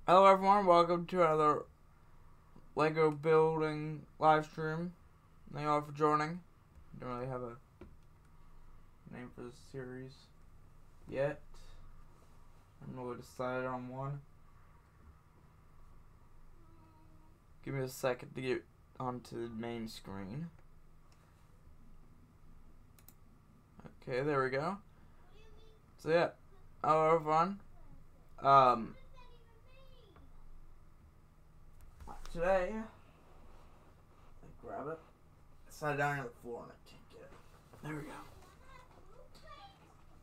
Hello everyone, welcome to another Lego building live stream. Thank you all for joining. Don't really have a name for this series yet. I haven't really decided on one. Give me a second to get onto the main screen. Okay, there we go. So yeah, hello everyone. Today, grab it. I sat down on the floor and I can't get it. There we go.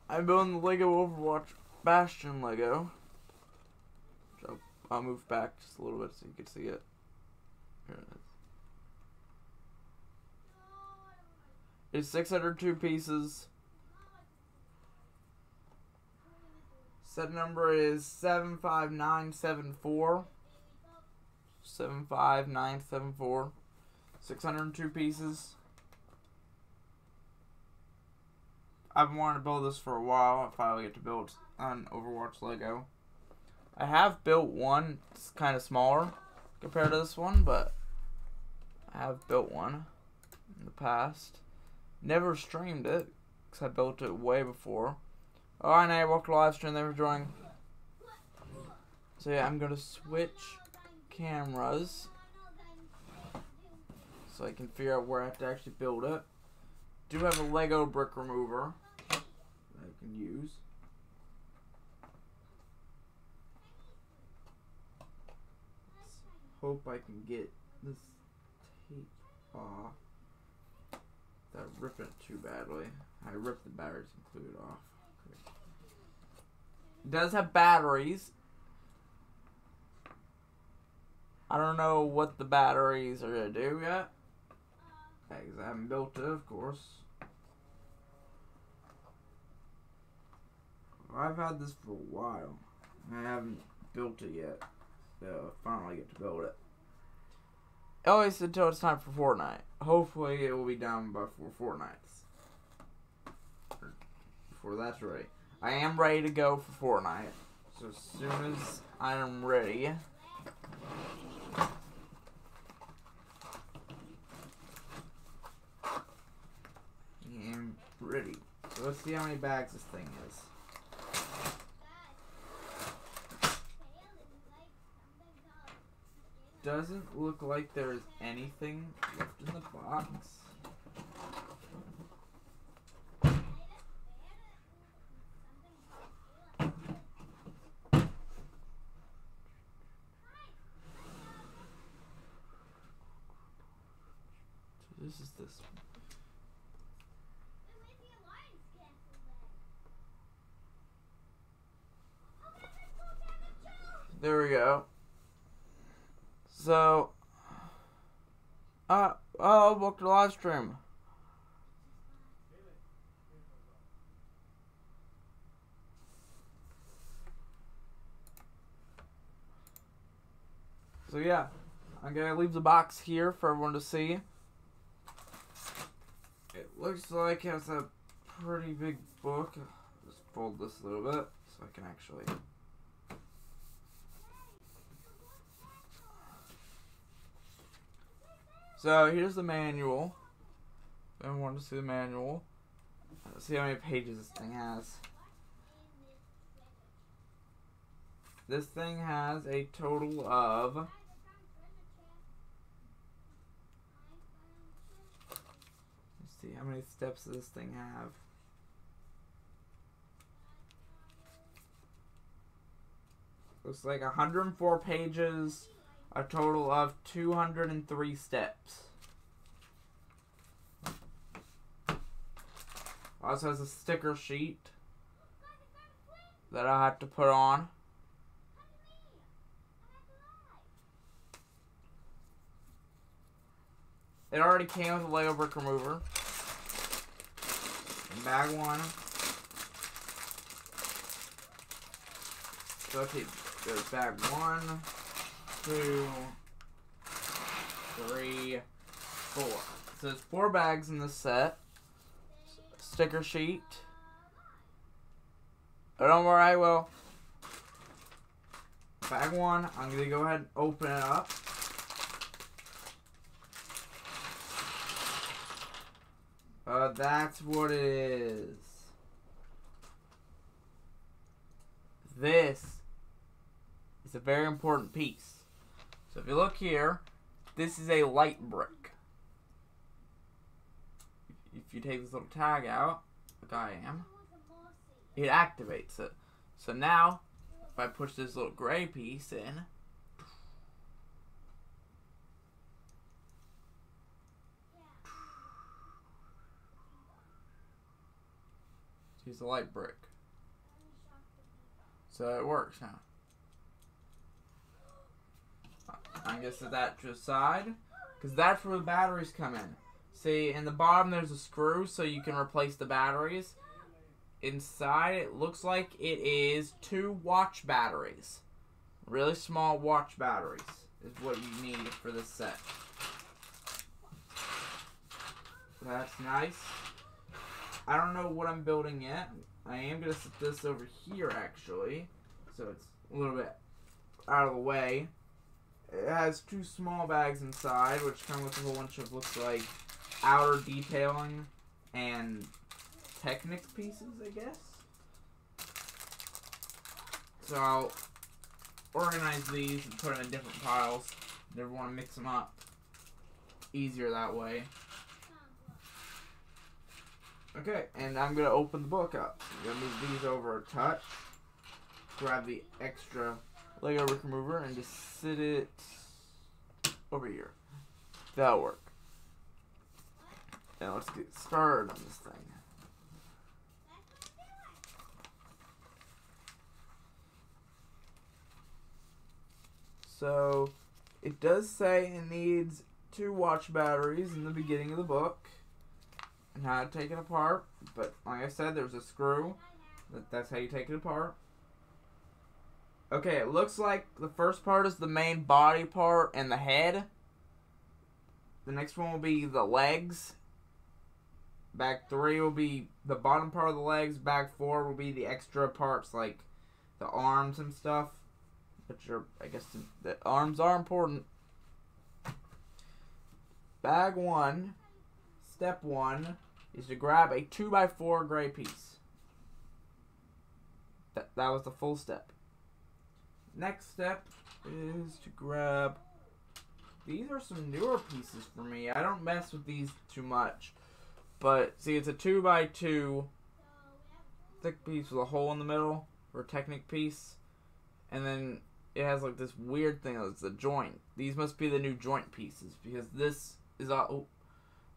I'm building the Lego Overwatch Bastion Lego. So I'll move back just a little bit so you can see it. Here it is. It's 602 pieces. Set number is 75974. 75974. 602 pieces. I've been wanting to build this for a while. I finally get to build an Overwatch Lego. I have built one. It's kind of smaller compared to this one, but I have built one in the past. Never streamed it because I built it way before. Alright, now welcome to live stream. Thanks for joining. So yeah, I'm going to switch cameras so I can figure out where I have to actually build it. Do have a Lego brick remover that I can use. Let's hope I can get this tape off without ripping it too badly. I ripped the batteries included off. It does have batteries. I don't know what the batteries are going to do yet. Because I haven't built it, of course. I've had this for a while. I haven't built it yet. So I finally get to build it. At least until it's time for Fortnite. Hopefully it will be done before Fortnite's. Before that's ready. I am ready to go for Fortnite. So as soon as I am ready. I am ready. So let's see how many bags this thing is. Doesn't look like there's anything left in the box. This is this one. There we go. So, welcome to the live stream. So yeah, I'm gonna leave the box here for everyone to see. It looks like it has a pretty big book. Just fold this a little bit so I can actually. So here's the manual. If anyone wants to see the manual, let's see how many pages this thing has. This thing has a total of let's see how many steps does this thing have. Looks like 104 pages, a total of 203 steps. Also has a sticker sheet that I have to put on. It already came with a Lego brick remover. In bag one. So okay, there's bag 1, 2, 3, 4. So there's 4 bags in this set. Sticker sheet. Oh, don't worry, I will. bag one, I'm going to go ahead and open it up. That's what it is. This is a very important piece. So if you look here, this is a light brick. If you take this little tag out, like I am, it activates it. So now, if I push this little gray piece in, use the light brick. So it works now. I guess that to the side, because that's where the batteries come in. See, in the bottom there's a screw so you can replace the batteries. Inside it looks like it is 2 watch batteries. Really small watch batteries is what you need for this set. That's nice. I don't know what I'm building yet. I am going to set this over here actually, so it's a little bit out of the way. It has 2 small bags inside, which come with a whole bunch of, looks like, outer detailing and Technic pieces, I guess. So I'll organize these and put them in different piles. Never want to mix them up. Easier that way. Okay, and I'm going to open the book up. I'm going to move these over a touch. Grab the extra Lego brick remover and just sit it over here. That'll work. Now let's get started on this thing. So, it does say it needs 2 watch batteries in the beginning of the book. And how to take it apart. But, like I said, there's a screw. That's how you take it apart. Okay, it looks like the first part is the main body part and the head. The next one will be the legs. Bag 3 will be the bottom part of the legs. Bag 4 will be the extra parts like the arms and stuff. Which are, I guess, the arms are important. Bag 1, step 1, is to grab a 2x4 gray piece. That was the full step. Next step is to grab, these are some newer pieces for me. I don't mess with these too much. But, see, it's a 2x2 thick piece with a hole in the middle, or a Technic piece. And then it has like this weird thing, it's a joint. These must be the new joint pieces, because this is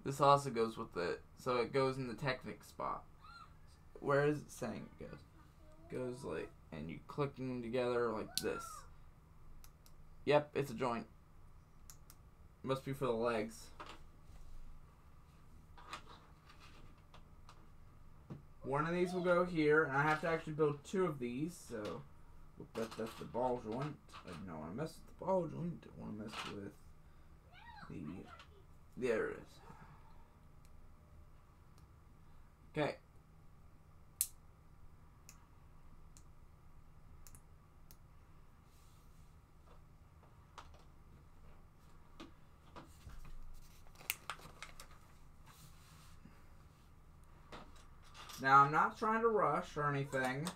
this also goes with it. So it goes in the Technic spot. Where is it saying it goes? It goes like, and you click them together like this. Yep, it's a joint. Must be for the legs. One of these will go here, and I have to actually build 2 of these, so that's the ball joint. I don't want to mess with the ball joint. I want to mess with there it is. Okay. Now, I'm not trying to rush or anything,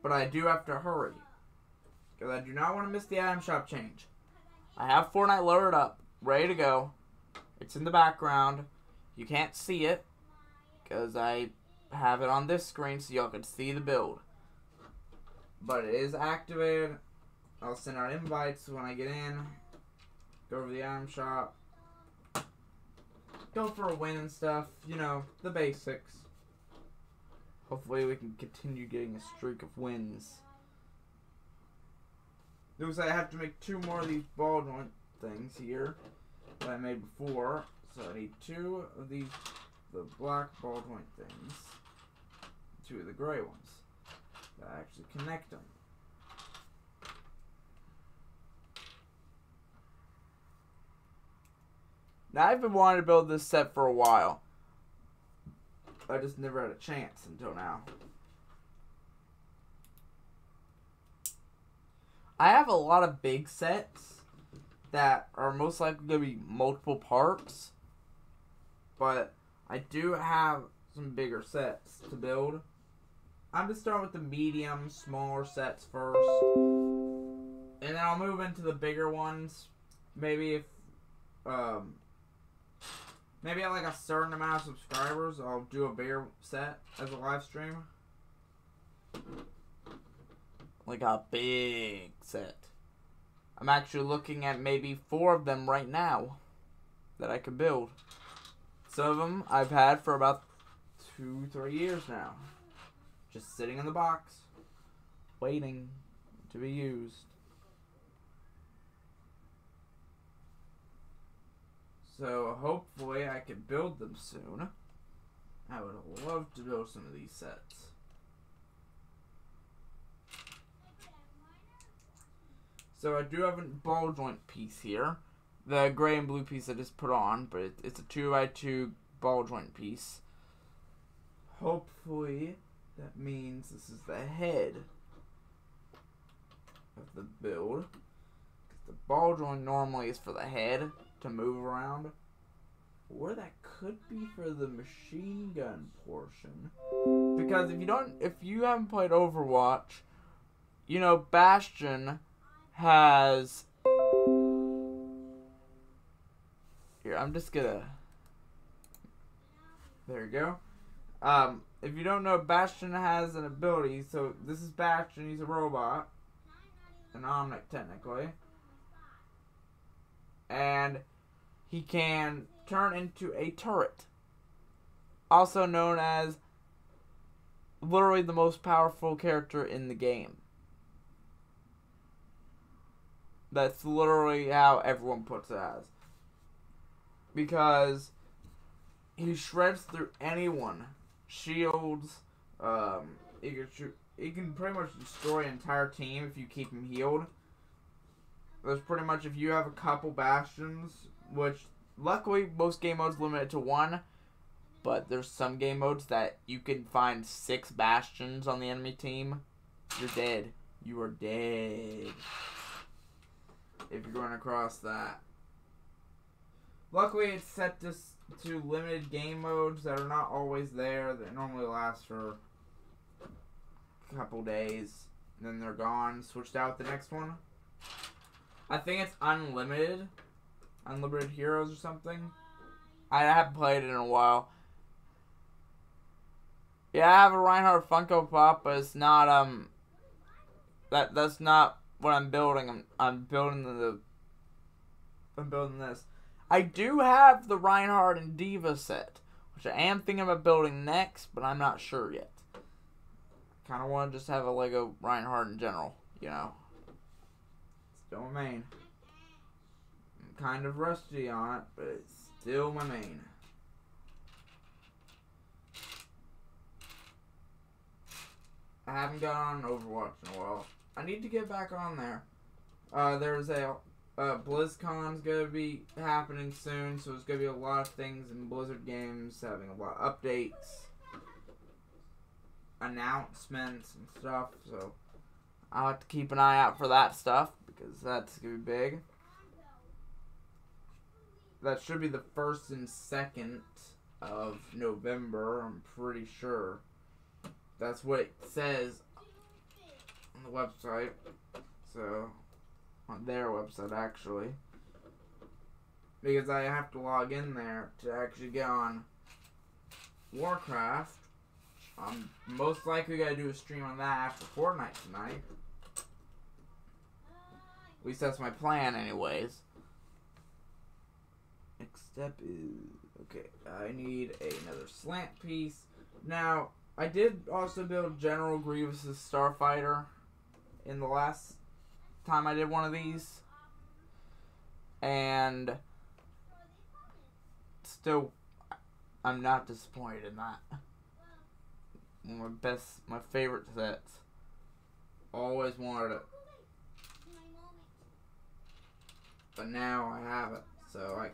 but I do have to hurry, because I do not want to miss the item shop change. I have Fortnite loaded up, ready to go. It's in the background. You can't see it, because I have it on this screen so y'all can see the build. But it is activated. I'll send out invites when I get in. Go over the item shop. Go for a win and stuff. You know, the basics. Hopefully we can continue getting a streak of wins. Looks like I have to make 2 more of these ball joint things here that I made before. So I need 2 of these, the black ball joint things. 2 of the gray ones. That actually connect them. Now I've been wanting to build this set for a while. I just never had a chance until now. I have a lot of big sets that are most likely going to be multiple parts. But I do have some bigger sets to build. I'm going to start with the medium, smaller sets first. And then I'll move into the bigger ones. Maybe if, maybe at like a certain amount of subscribers, I'll do a bigger set as a live stream. Like a big set. I'm actually looking at maybe 4 of them right now that I could build. Some of them I've had for about 2-3 years now. Just sitting in the box, waiting to be used. So hopefully I can build them soon. I would love to build some of these sets. So I do have a ball joint piece here. The gray and blue piece I just put on, but it's a 2x2 ball joint piece. Hopefully that means this is the head of the build. The ball joint normally is for the head to move around. Or that could be for the machine gun portion. Because if you haven't played Overwatch, you know Bastion has... Here, I'm just gonna... There you go. If you don't know, Bastion has an ability. So this is Bastion. He's a robot. An Omnic, technically. And he can turn into a turret. Also known as literally the most powerful character in the game. That's literally how everyone puts it as. Because he shreds through anyone. Shields. He can pretty much destroy an entire team if you keep him healed. There's pretty much, if you have a couple Bastions, which luckily most game modes limit it to 1. But there's some game modes that you can find 6 Bastions on the enemy team. You're dead. You are dead. If you're going across that. Luckily, it's set to limited game modes that are not always there. That normally last for a couple days. And then they're gone. Switched out the next one. I think it's unlimited. Unlimited Heroes or something. I haven't played it in a while. Yeah, I have a Reinhardt Funko Pop, but it's not, that's not what I'm building. I'm building this. I do have the Reinhardt and Diva set, which I am thinking about building next, but I'm not sure yet. Kind of want to just have a Lego Reinhardt in general, you know. Still my main. I'm kind of rusty on it, but it's still my main. I haven't got on Overwatch in a while. I need to get back on there. There's a BlizzCon's gonna be happening soon, so there's gonna be a lot of things in Blizzard games, having a lot of updates, announcements and stuff, so I'll have to keep an eye out for that stuff, because that's gonna be big. That should be the 1st and 2nd of November, I'm pretty sure. That's what it says on the website. So, on their website, actually. Because I have to log in there to actually get on Warcraft. I'm most likely going to do a stream on that after Fortnite tonight. At least that's my plan, anyways. Next step is... Okay, I need another slant piece. Now, I did also build General Grievous' Starfighter in the last time I did one of these. And still, I'm not disappointed in that. One of my favorite sets. Always wanted it. But now I have it. So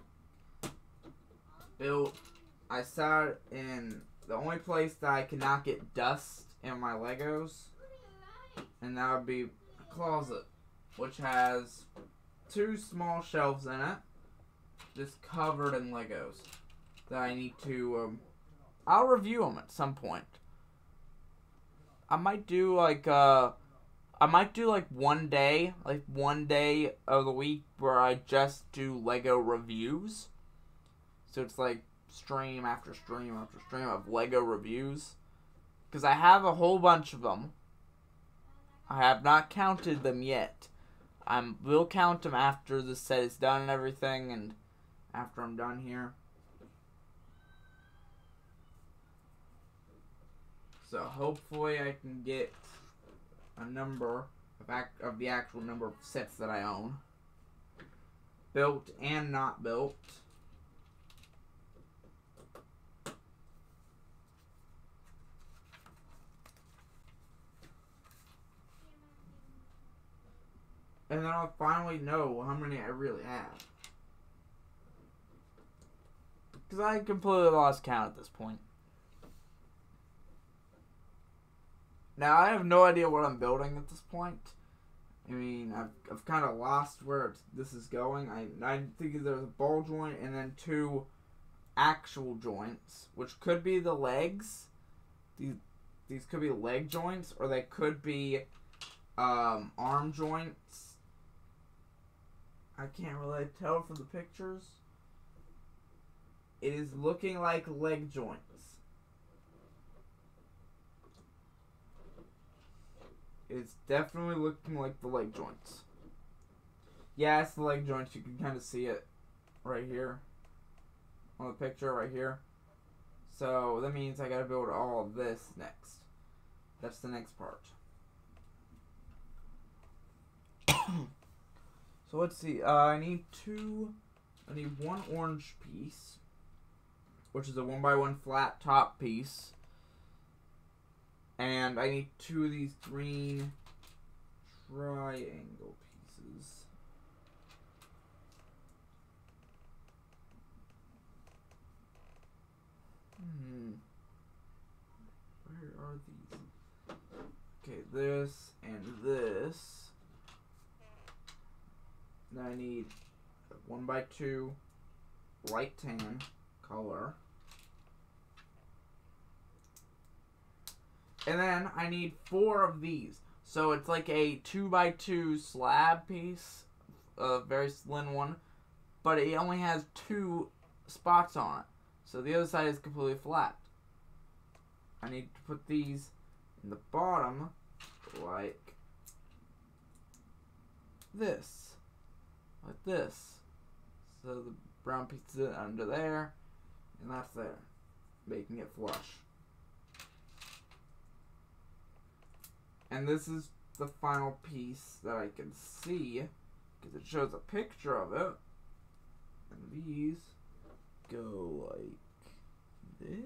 I saw it in the only place that I cannot get dust in my Legos. And that would be a closet. which has 2 small shelves in it, just covered in Legos that I need to, I'll review them at some point. I might do like one day of the week where I just do Lego reviews. So it's like stream after stream after stream of Lego reviews. Because I have a whole bunch of them. I have not counted them yet. Will count them after the set is done and everything, and after I'm done here. So hopefully I can get a number of the actual number of sets that I own, built and not built. And then I'll finally know how many I really have. Because I completely lost count at this point. Now, I have no idea what I'm building at this point. I mean, I've kind of lost where this is going. I think there's a ball joint and then 2 actual joints, which could be the legs. These could be leg joints, or they could be arm joints. I can't really tell from the pictures. It is looking like leg joints. It's definitely looking like the leg joints. Yeah, it's the leg joints. You can kind of see it right here on the picture right here. So that means I gotta build all of this next. That's the next part. So let's see. I need 1 orange piece, which is a 1x1 flat top piece. And I need 2 of these green triangle pieces. Where are these? Okay, this and this. Then I need a 1x2 light tan color. And then I need 4 of these. So it's like a 2x2 slab piece, a very slim one, but it only has 2 spots on it. So the other side is completely flat. I need to put these in the bottom like this. Like this. So the brown piece is under there, and that's there, making it flush. And this is the final piece that I can see, because it shows a picture of it. And these go like this.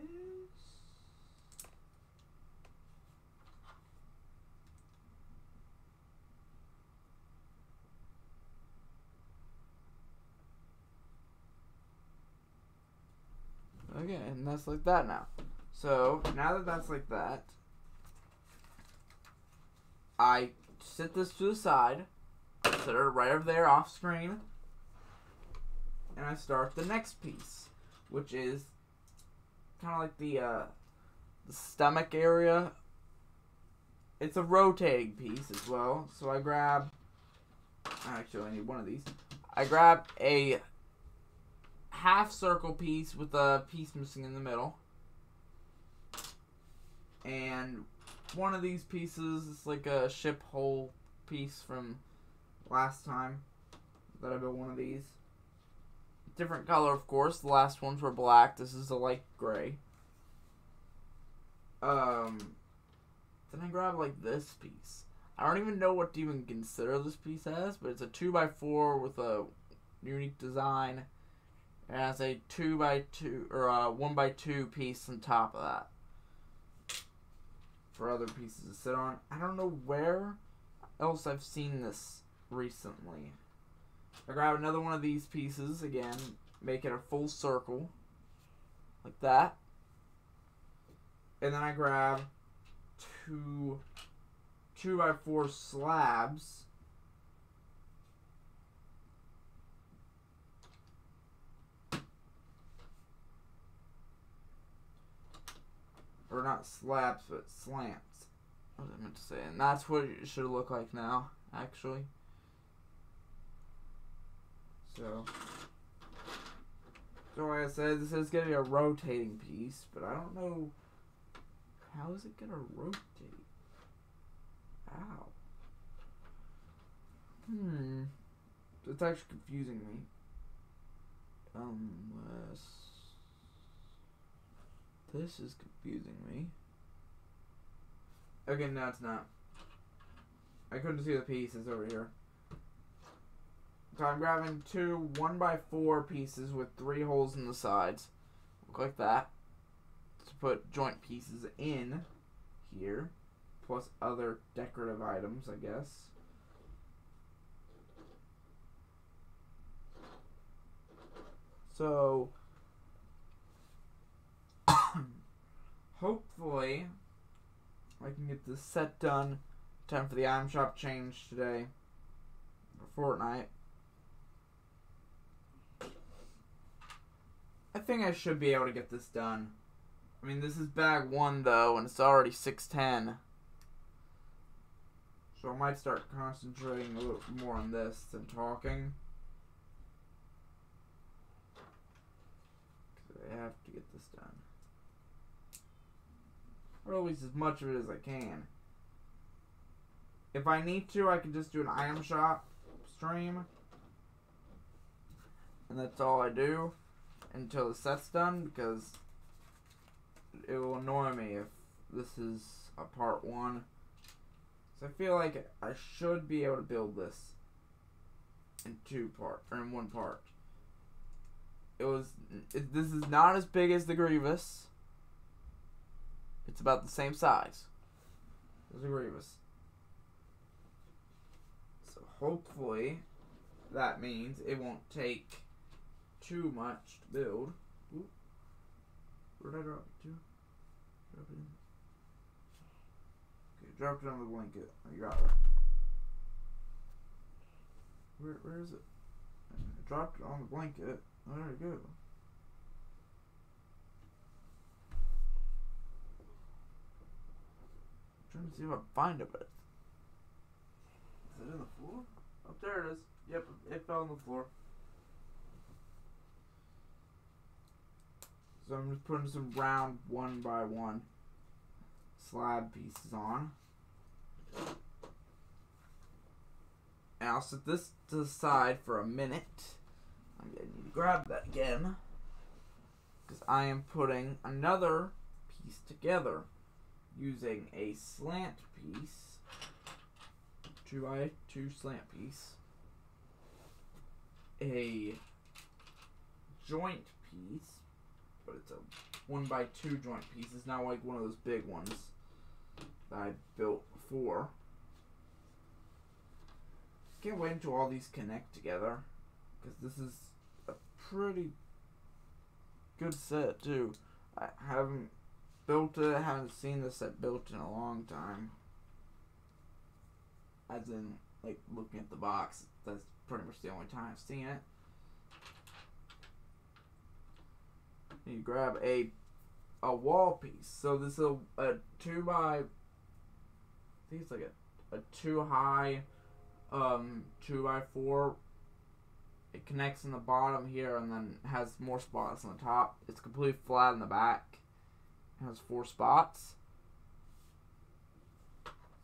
Okay, and that's like that now. So, now that that's like that, I set this to the side, set it right over there off screen, and I start the next piece, which is kind of like the stomach area. It's a rotating piece as well, so I grab, actually I need one of these, I grab a half circle piece with a piece missing in the middle, and one of these pieces is like a ship hull piece from last time that I built one of these. Different color, of course. The last ones were black. This is a light gray. Then I grab like this piece. I don't even know what to even consider this piece as, but it's a 2x4 with a unique design. It has a 2x2 or a 1x2 piece on top of that for other pieces to sit on. I don't know where else I've seen this recently. I grab another one of these pieces again, make it a full circle like that, and then I grab 2x4 slabs or not slabs, but slants. What was I meant to say? And that's what it should look like now, actually. So like I said, this is going to be a rotating piece, but I don't know, how is it going to rotate? Ow. It's actually confusing me. Unless this is confusing me. Okay, no, it's not. I couldn't see the pieces over here. So I'm grabbing two 1x4 pieces with 3 holes in the sides. Look like that. To put joint pieces in here. Plus other decorative items, I guess. So hopefully I can get this set done. Time for the item shop change today. For Fortnite. I think I should be able to get this done. I mean, this is bag 1 though, and it's already 6:10. So I might start concentrating a little more on this than talking. I have to get this done. Or at least as much of it as I can. If I need to, I can just do an item shop stream. And that's all I do until the set's done, because it will annoy me if this is a part 1. So I feel like I should be able to build this in 2 parts, or in 1 part. This is not as big as the Grievous. It's about the same size as the Grievous. So hopefully that means it won't take too much to build. Ooh. Where did I drop it to? Drop it in. Okay, dropped it on the blanket. I got it. Where is it? I dropped it on the blanket. Oh, there we go. I'm trying to see if I can find it, but is it in the floor? Oh, there it is. Yep, it fell on the floor. So I'm just putting some round 1x1 slab pieces on. And I'll set this to the side for a minute. I'm going to need to grab that again, because I am putting another piece together using a slant piece, 2x2 slant piece, a joint piece, but it's a 1x2 joint piece. It's not like one of those big ones that I built before. Can't wait until all these connect together, because this is a pretty good set too. I haven't built it, I haven't seen this set built in a long time. As in, like, looking at the box, that's pretty much the only time I've seen it. And you grab a wall piece. So this is a 2x, I think it's like a 2 high 2x4. It connects in the bottom here and then has more spots on the top. It's completely flat in the back. It has 4 spots.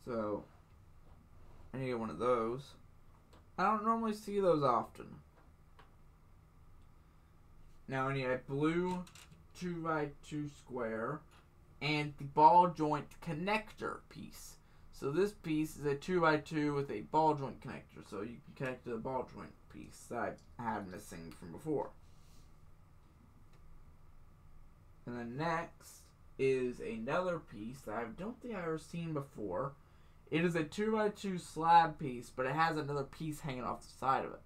So I need one of those. I don't normally see those often. Now I need a blue 2x2 square and the ball joint connector piece. So this piece is a 2x2 with a ball joint connector, so you can connect to the ball joint piece that I had missing from before. And then next is another piece that I don't think I've ever seen before. It is a 2x2 slab piece, but it has another piece hanging off the side of it,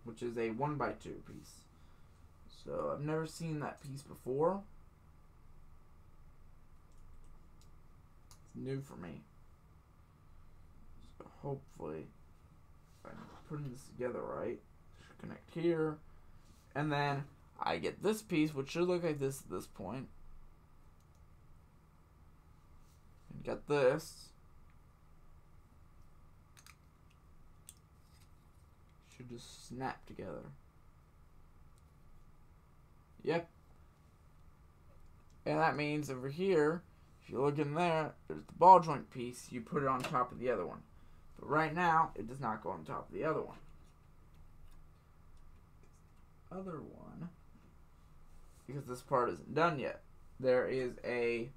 which is a 1x2 piece. So I've never seen that piece before. It's new for me. So hopefully, if I'm putting this together right, it should connect here. And then I get this piece, which should look like this at this point. got this. Should just snap together. Yep. And that means over here, if you look in there, there's the ball joint piece. You put it on top of the other one. But right now, it does not go on top of the other one. Other one, because this part isn't done yet, there is a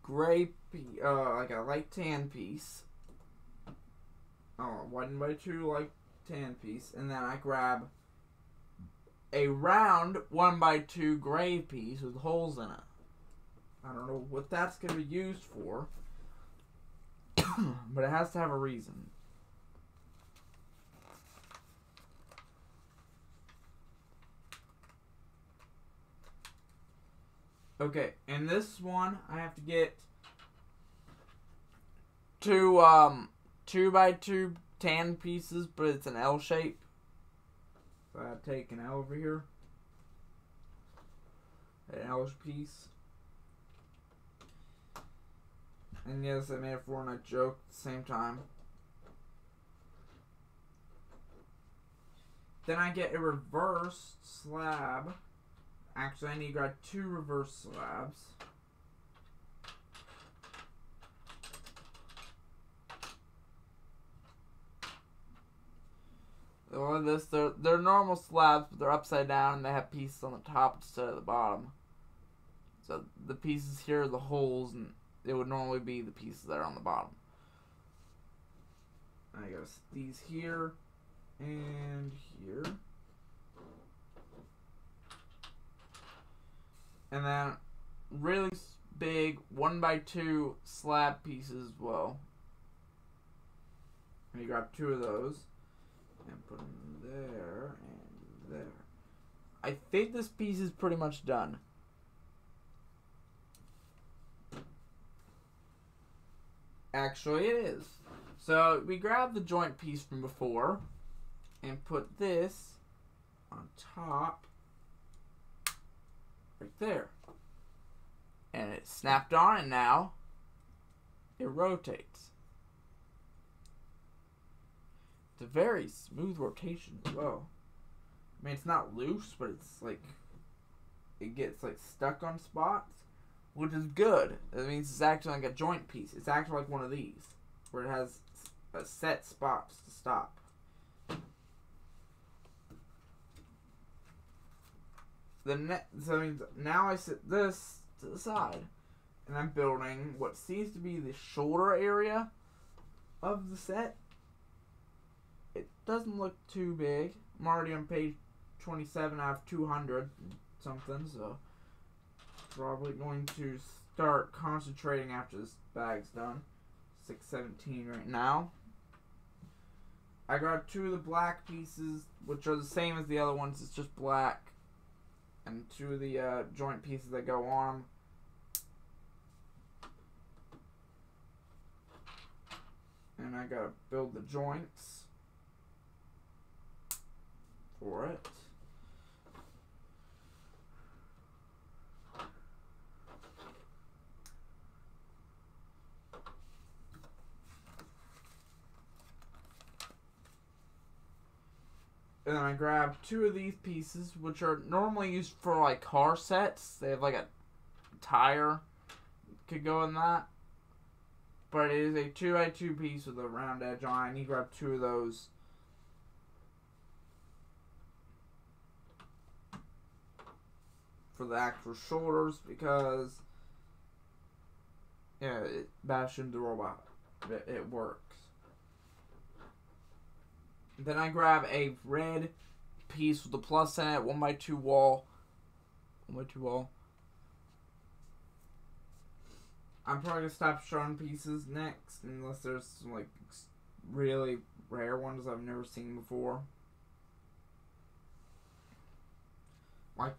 gray, like a light tan piece. Oh, 1x2 light tan piece, and then I grab a round 1x2 gray piece with holes in it. I don't know what that's going to be used for, but it has to have a reason. Okay, and this one I have to get two 2x2 tan pieces, but it's an L shape. So I take an L over here, an L piece, and yes, I made a Fortnite joke at the same time. Then I get a reverse slab. Actually, I need to grab 2 reverse slabs. Well, they're normal slabs, but they're upside down and they have pieces on the top instead of the bottom. So the pieces here are the holes, and it would normally be the pieces that are on the bottom. I got these here and here. And then really big 1x2 slab pieces as well. And you grab 2 of those and put them there and there. I think this piece is pretty much done. Actually, it is. So we grab the joint piece from before and put this on top. Right there. And it snapped on, and now it rotates. It's a very smooth rotation as well. I mean, it's not loose, but it's like it gets like stuck on spots, which is good. That means it's actually like a joint piece. It's actually like one of these, where it has a set spots to stop. So now I set this to the side, and I'm building what seems to be the shoulder area of the set. It doesn't look too big. I'm already on page 27 out of 200 something, so probably going to start concentrating after this bag's done. 617 right now. I grabbed 2 of the black pieces, which are the same as the other ones. It's just black. And 2 of the joint pieces that go on them. And I gotta build the joints for it. And then I grab 2 of these pieces, which are normally used for like car sets. They have like a tire could go in that. But it is a 2x2 piece with a round edge on it. I need to grab 2 of those. For the actual shoulders, because yeah, Bastion the robot. It works. Then I grab a red piece with a plus in it, 1x2 wall. 1x2 wall. I'm probably gonna stop showing pieces next, unless there's some like really rare ones I've never seen before. Like,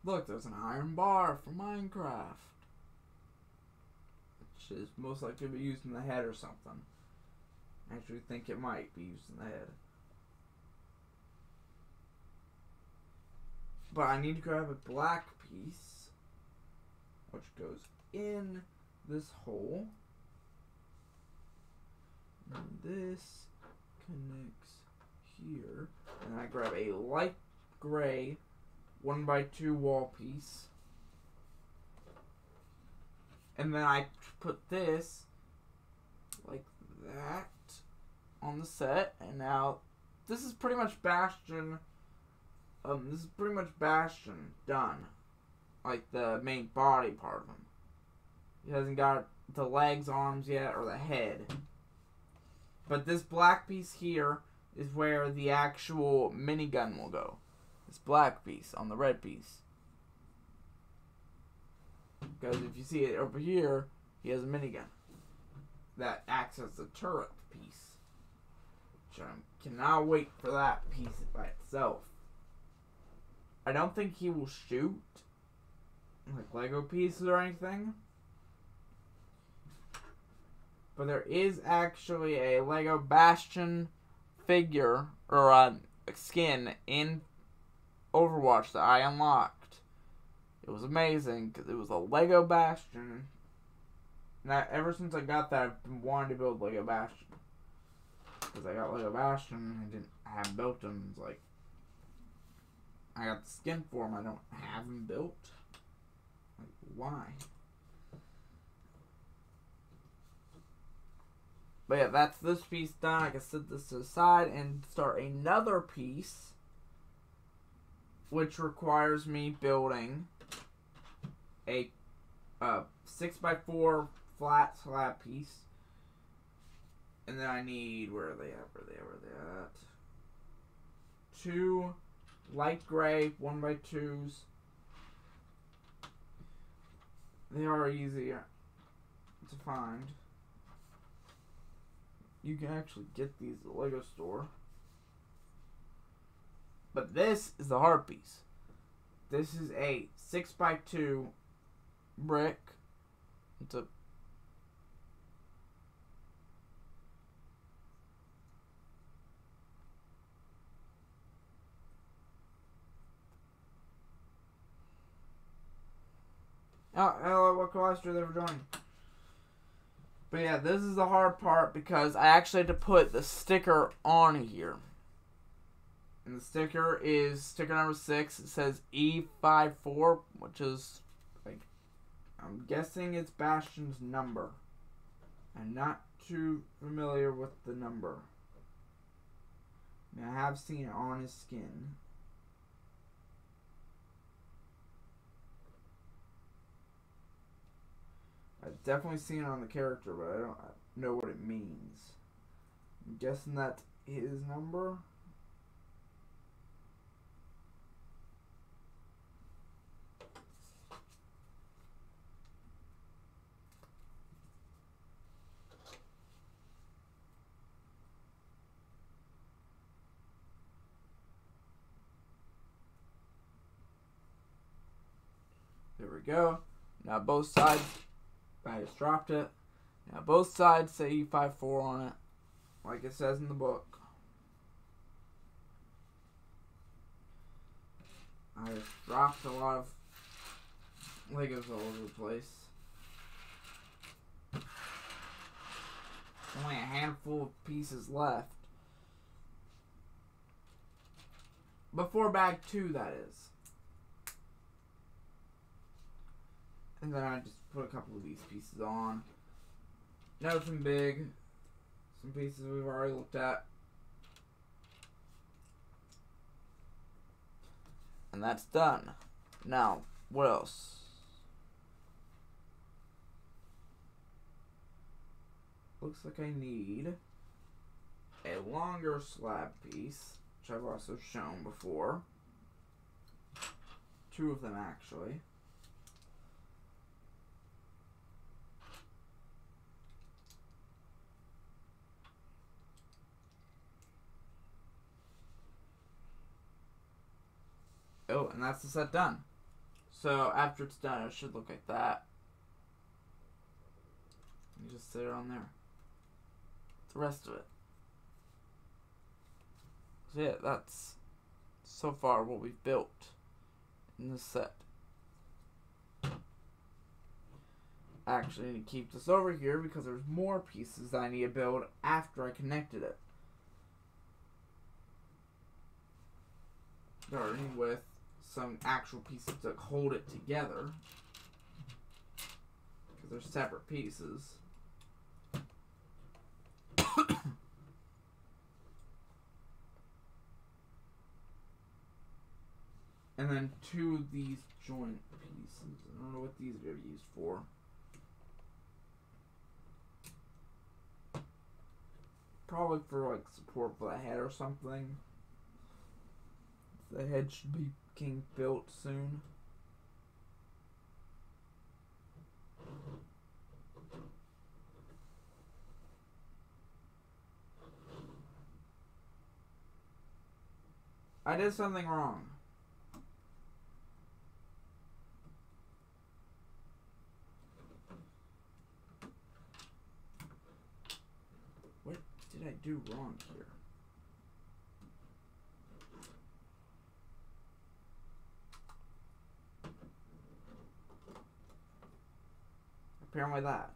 look, there's an iron bar for Minecraft, which is most likely to be used in the head or something. I actually think it might be used in the head. But I need to grab a black piece, which goes in this hole. And this connects here. And I grab a light gray 1x2 wall piece. And then I put this like that on the set. And now this is pretty much Bastion. This is pretty much Bastion done. Like the main body part of him. He hasn't got the legs, arms yet, or the head. But this black piece here is where the actual minigun will go. This black piece on the red piece. Because if you see it over here, he has a minigun that acts as the turret piece. Which I cannot wait for that piece by itself. I don't think he will shoot like Lego pieces or anything. But there is actually a Lego Bastion figure or a skin in Overwatch that I unlocked. It was amazing because it was a Lego Bastion. And ever since I got that, I've been wanting to build Lego Bastion. Because I got Lego Bastion, I haven't built him. It's like, I got the skin for him, I don't have him built. Like, why? But yeah, that's this piece done. I can set this to the side and start another piece, which requires me building a 6x4 flat slab piece. And then I need, where are they at? 2 light gray 1x2s. They are easier to find. You can actually get these at the Lego store. But this is the hard piece. This is a 6x2 brick. It's a hello, what class are they for joining? But yeah, this is the hard part because I actually had to put the sticker on here. And the sticker is sticker number 6. It says E54, which is, like, I'm guessing it's Bastion's number. I'm not too familiar with the number. I mean, I have seen it on his skin. I've definitely seen it on the character, but I don't know what it means. I'm guessing that's his number. There we go. Now both sides, I just dropped it. Now both sides say E54 on it, like it says in the book. I just dropped a lot of Legos all over the place. Only a handful of pieces left. Before bag 2, that is. And then I just put a couple of these pieces on. Nothing big. Some pieces we've already looked at. And that's done. Now, what else? Looks like I need a longer slab piece, which I've also shown before. 2 of them, actually. Oh, and that's the set done. So after it's done, it should look like that. You just sit it on there. The rest of it. So yeah, that's so far what we've built in this set. actually need to keep this over here because there's more pieces that I need to build after I connected it. Starting with some actual pieces to hold it together, because they're separate pieces. And then 2 of these joint pieces. I don't know what these are going to be used for. Probably for like support for the head or something. The head should be getting built soon. I did something wrong. What did I do wrong here? Apparently that.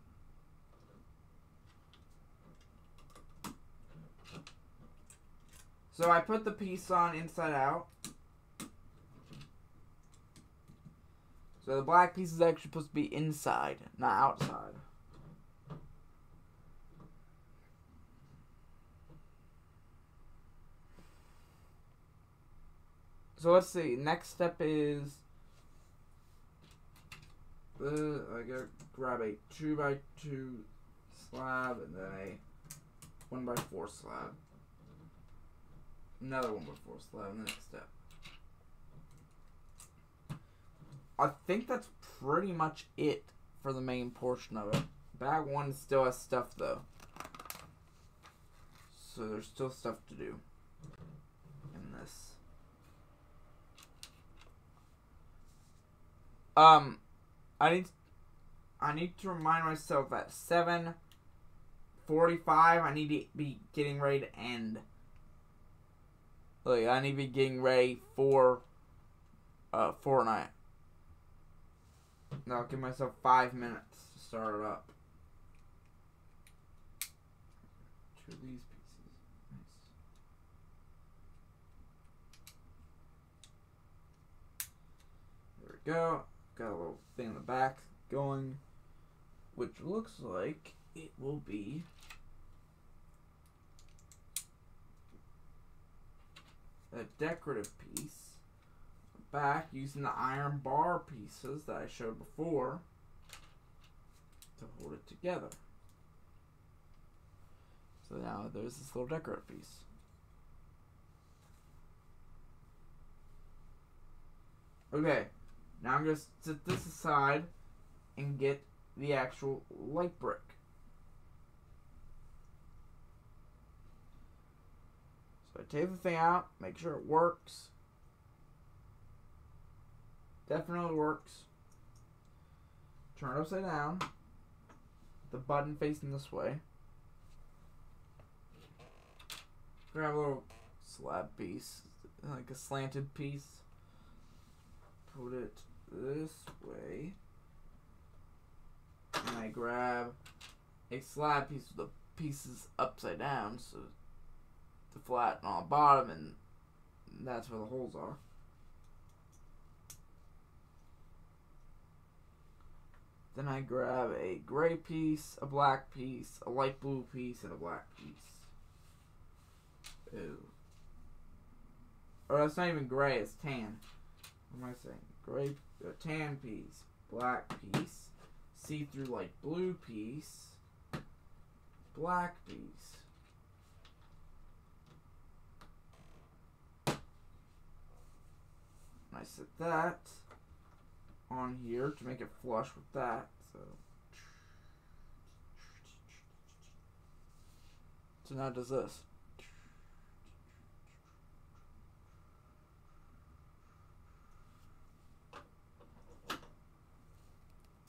So I put the piece on inside out. So the black piece is actually supposed to be inside, not outside. So let's see. Next step is I gotta grab a 2x2 slab and then a 1x4 slab. Another 1x4 slab in the next step. I think that's pretty much it for the main portion of it. Bag 1 still has stuff though. So there's still stuff to do in this. I need to remind myself at 7:45 I need to be getting ready to end. Like I need to be getting ready for Fortnite. Now I'll give myself 5 minutes to start it up. 2 of these pieces. Nice. There we go. Got a little thing in the back going, which looks like it will be a decorative piece. Back using the iron bar pieces that I showed before to hold it together. So now there's this little decorative piece. Okay, now I'm going to set this aside and get the actual light brick. So I take the thing out, make sure it works. Definitely works. Turn it upside down. The button facing this way. Grab a little slab piece, like a slanted piece. Put it this way. And I grab a slab piece with the pieces upside down, so the flat on the bottom, and that's where the holes are. Then I grab a gray piece, a black piece, a light blue piece, and a black piece. Ew. Or that's not even gray, it's tan. What am I saying? Gray, tan piece, black piece, see-through light blue piece, black piece. And I set that on here to make it flush with that. So now it does this.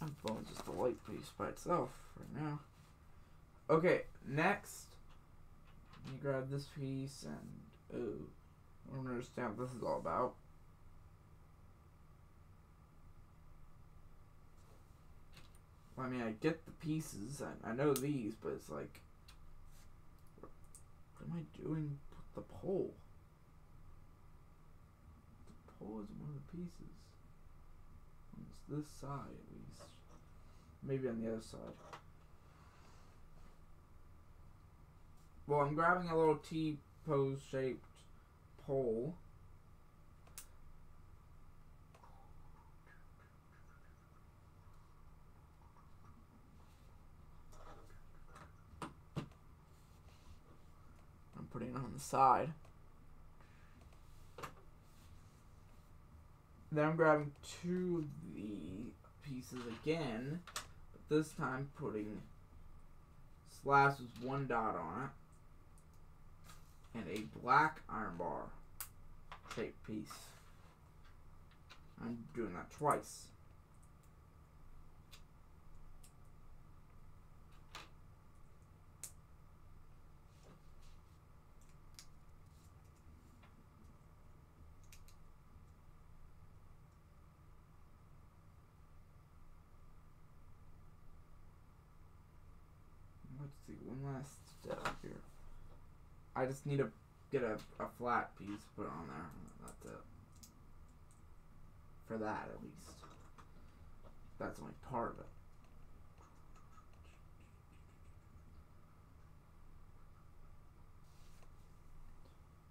I'm blowing just the light piece by itself right now. Okay, next, you grab this piece and I don't understand what this is all about. I mean, I get the pieces. I know these, but it's like, what am I doing with the pole? The pole isn't one of the pieces. It's this side, at least. Maybe on the other side. Well, I'm grabbing a little T-pose shaped pole. I'm putting it on the side. Then I'm grabbing two of the pieces again, but this time putting slabs with one dot on it, and a black iron bar shaped piece. I'm doing that twice. Let's see, one last step here. I just need to get a flat piece, put it on there. That's it. For that, at least. That's only part of it.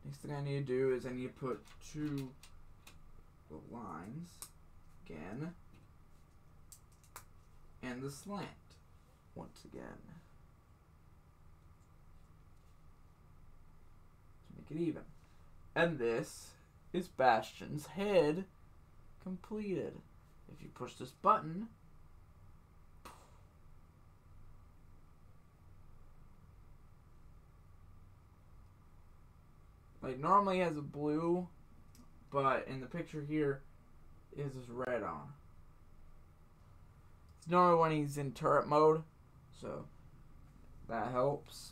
Next thing I need to do is I need to put two lines again. And the slant once again. Make it even. And this is Bastion's head completed. If you push this button, like normally it has a blue, but in the picture here it has this red on. It's normally when he's in turret mode, so that helps.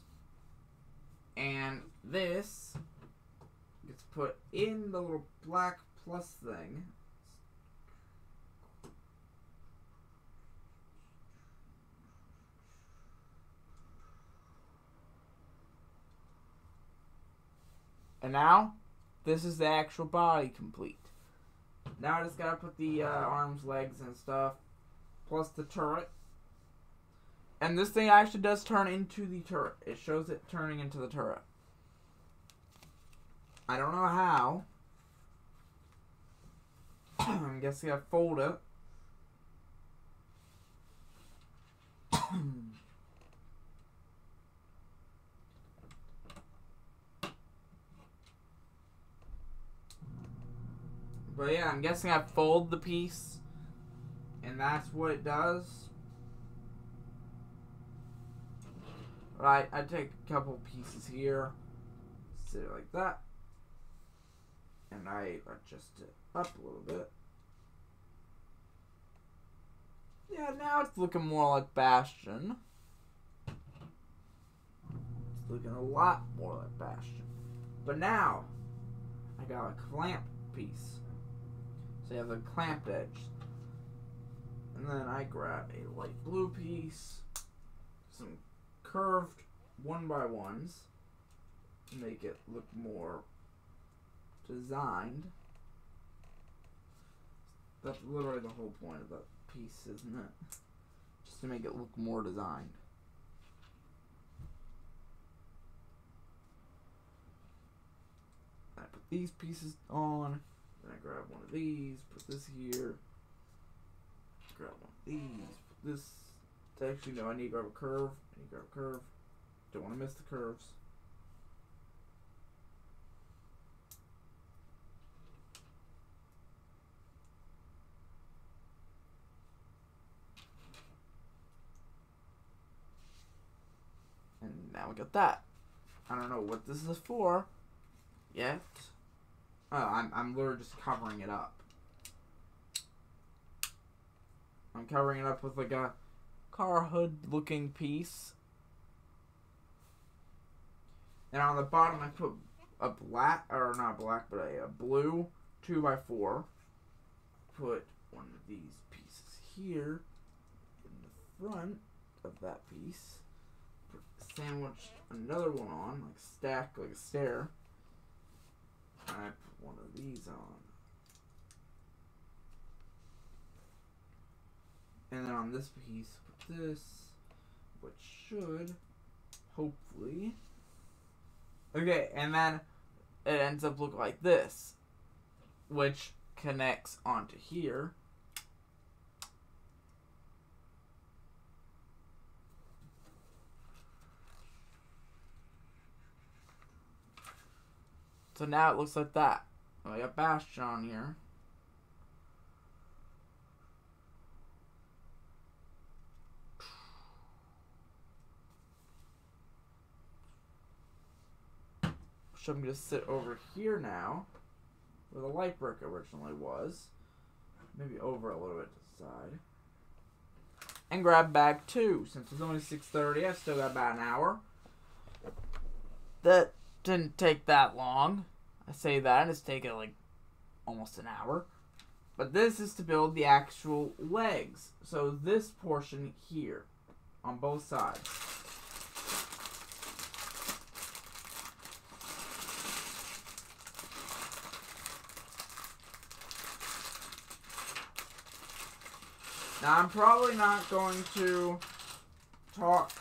And this gets put in the little black plus thing. And now, this is the actual body complete. Now I just gotta put the arms, legs, and stuff, plus the turret. And this thing actually does turn into the turret. It shows it turning into the turret. I don't know how. I'm guessing I fold it. But yeah, I'm guessing I fold the piece, and that's what it does. Right, I take a couple pieces here, sit it like that, and I adjust it up a little bit. Yeah, now it's looking more like Bastion. It's looking a lot more like Bastion. But now, I got a clamp piece. So you have a clamped edge. And then I grab a light blue piece, some curved 1x1s to make it look more designed. That's literally the whole point of that piece, isn't it? Just to make it look more designed. I put these pieces on, then I grab one of these, put this here, grab one of these, put this. Actually, no, I need to grab a curve. I need to grab a curve. Don't want to miss the curves. And now we got that. I don't know what this is for yet. Oh, I'm literally just covering it up. I'm covering it up with like a car hood looking piece. And on the bottom I put a black, or not black, but a blue 2x4. Put one of these pieces here in the front of that piece. Sandwich another one on, like stack, like a stair. And I put one of these on. And then on this piece, put this, which should, hopefully. Okay, and then it ends up looking like this, which connects onto here. So now it looks like that. I got Bastion on here. So I'm going to sit over here now, where the light brick originally was. Maybe over a little bit to the side. And grab bag 2. Since it's only 6:30, I've still got about an hour. That didn't take that long. I say that, and it's taken like almost an hour. But this is to build the actual legs. So this portion here, on both sides. Now, I'm probably not going to talk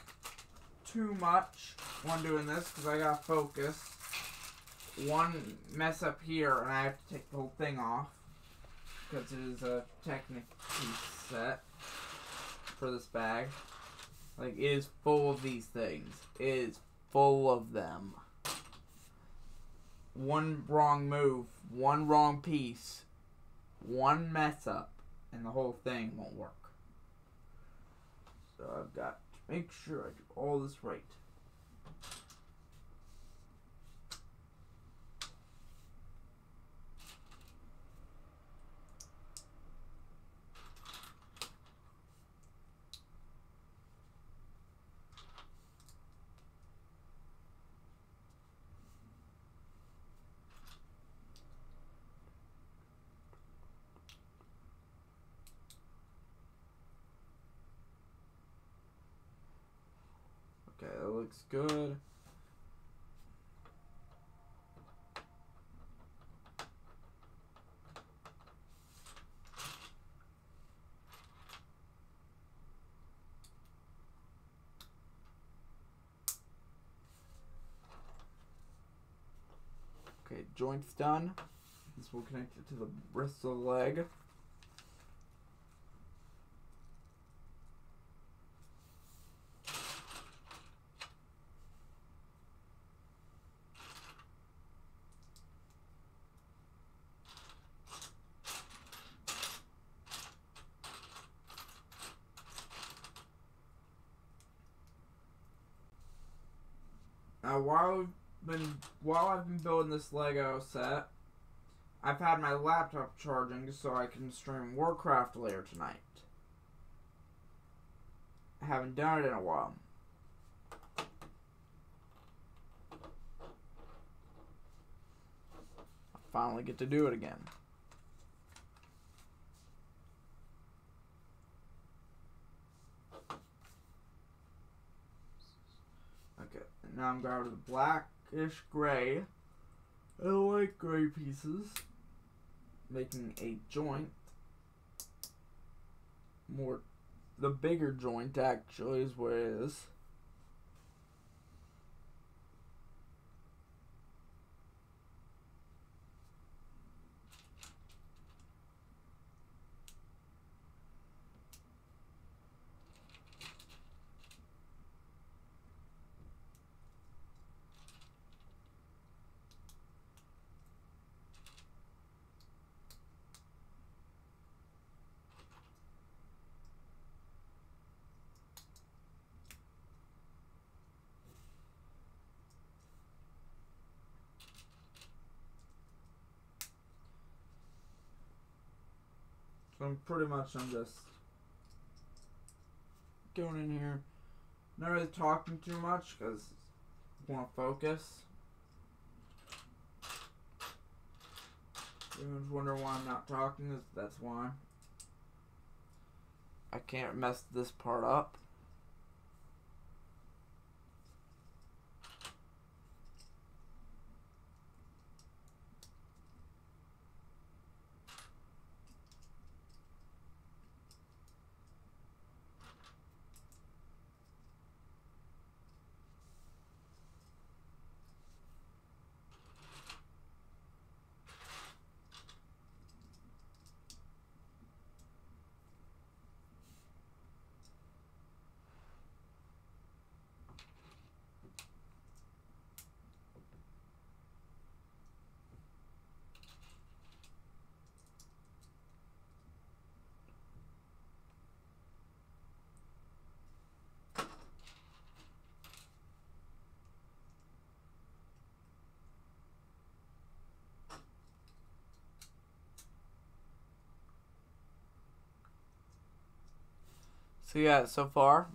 too much when doing this, because I gotta focus. One mess up here, and I have to take the whole thing off, because it is a Technic piece set for this bag. Like, it is full of these things. It is full of them. One wrong move, one wrong piece, one mess up, and the whole thing won't work. So I've got to make sure I do all this right. Okay, that looks good. Okay, joint's done. This will connect it to the rest of the leg. Now, while I've been building this Lego set, I've had my laptop charging so I can stream Warcraft later tonight. I haven't done it in a while. I finally get to do it again. Okay, and now I'm going to the blackish gray and light gray pieces, making a joint. The bigger joint actually is where it is. So I'm just going in here, not really talking too much because I want to focus. Everyone's wondering why I'm not talking. That's why. I Can't mess this part up. So yeah, so far,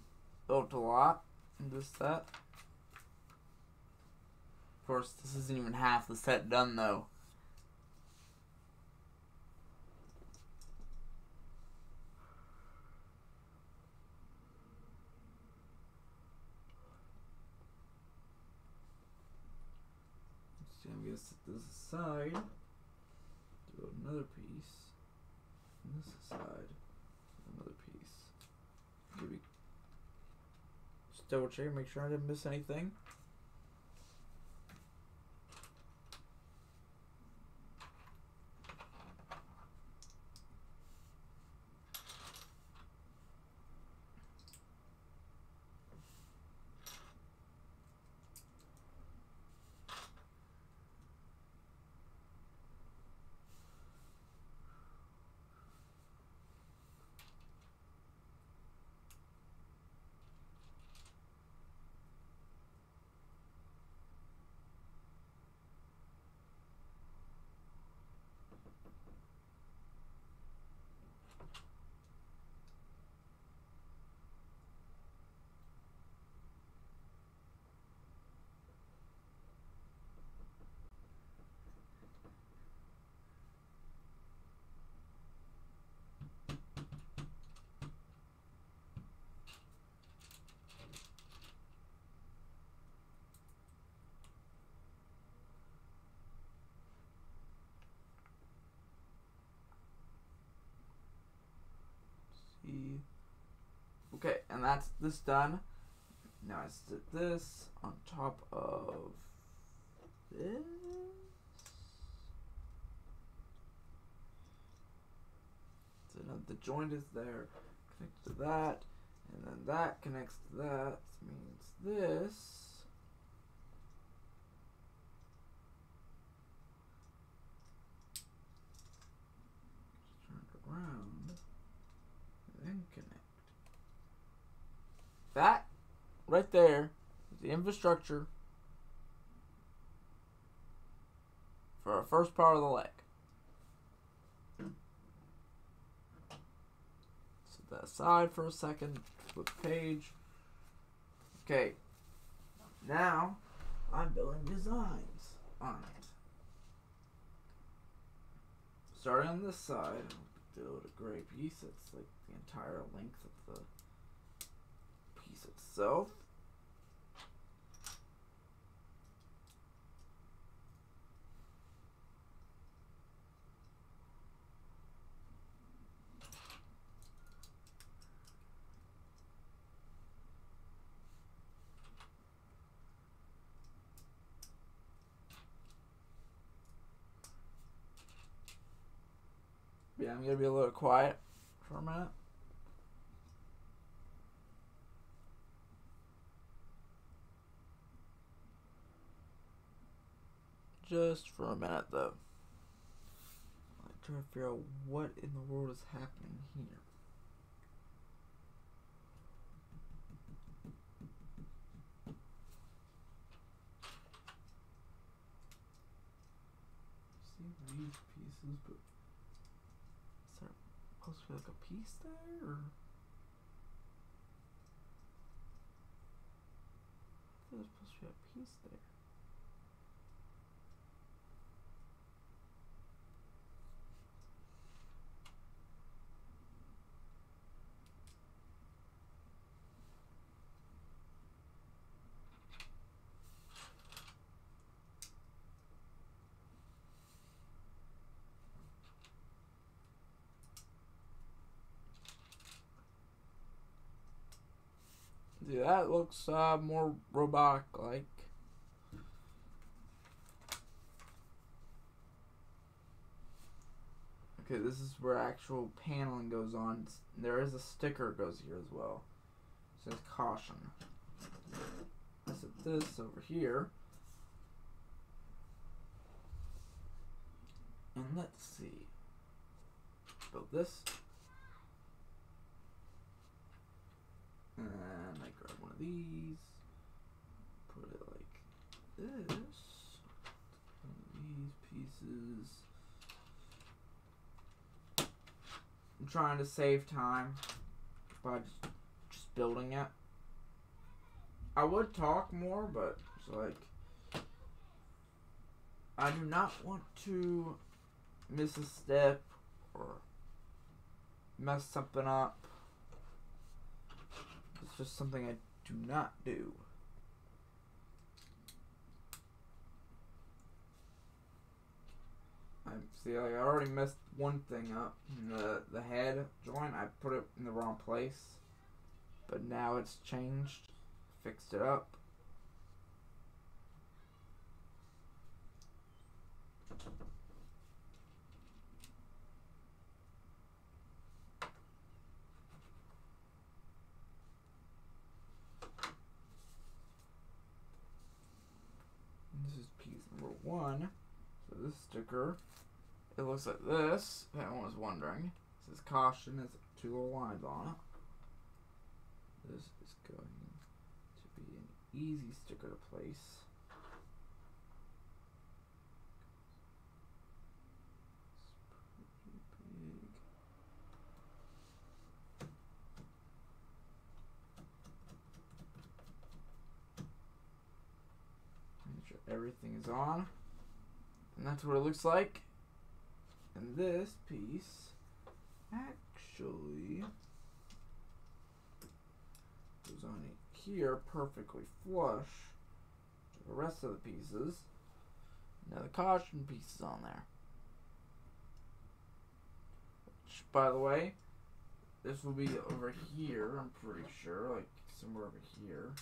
built a lot in this set. Of course, this isn't even half the set done though. So I'm gonna set this aside. Do another piece. And this aside. Another piece. Maybe just double check, make sure I didn't miss anything. Okay, and that's this done. Now I set this on top of this. So now the joint is there, connected to that, and then that connects to that. This means this turn it around and then connect. That right there is the infrastructure for our first part of the leg. Set that aside for a second. Flip the page. Okay. Now I'm building designs on it. Starting on this side, I'll build a gray piece that's like the entire length of the piece itself. Yeah, I'm gonna be a little quiet for a minute. Just for a minute, though. I'm trying to figure out what in the world is happening here. See these pieces, but is there supposed to be like a piece there, or? There's supposed to be a piece there. See, that looks more robotic-like. Okay, this is where actual paneling goes on. There is a sticker that goes here as well. It says caution. I set this over here. And let's see. Build this. And I grab one of these. Put it like this. One of these pieces. I'm trying to save time by just building it. I would talk more, but it's like I do not want to miss a step or mess something up. It's just something I do not do. See, like I already messed one thing up. The head joint, I put it in the wrong place. But now it's changed. Fixed it up. And this is piece number 1. So this sticker, it looks like this. If anyone was wondering, it says caution. There's 2 little lines on it. This is going to be an easy sticker to place. It's pretty big. Make sure everything is on. And that's what it looks like. And this piece actually goes on here perfectly flush to the rest of the pieces. Now the caution piece is on there. Which, by the way, this will be over here, I'm pretty sure, like somewhere over here.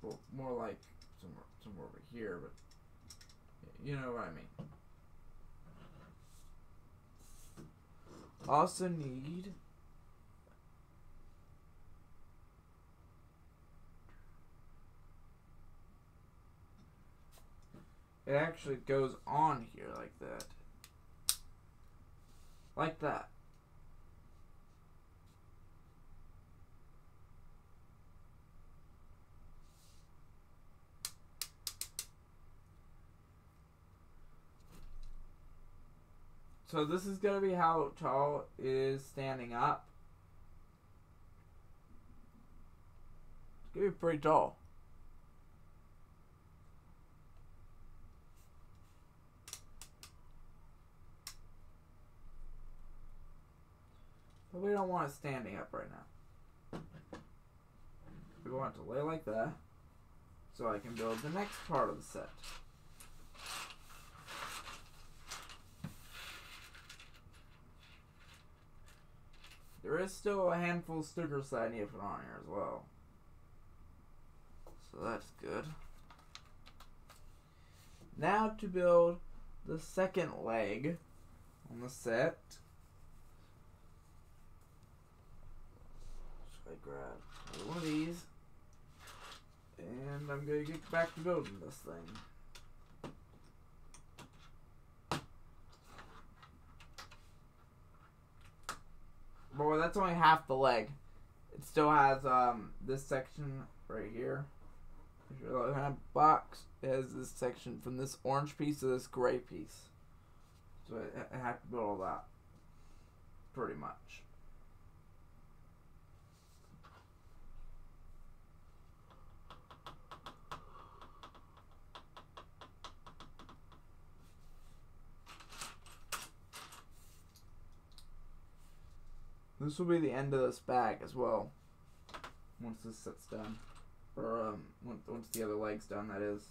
Well, more like somewhere over here, but you know what I mean. Also need it actually goes on here like that. Like that. So this is going to be how tall it is standing up. It's going to be pretty tall. But we don't want it standing up right now. We want it to lay like that, so I can build the next part of the set. There is still a handful of stickers that I need to put on here as well. So that's good. Now to build the second leg on the set. So I grab one of these, and I'm going to get back to building this thing. But that's only half the leg. It still has this section right here. If you're looking at a box, it has this section from this orange piece to this gray piece. So I have to build all that. Pretty much. This will be the end of this bag as well. Once this set's done. Or, once the other leg's done, that is.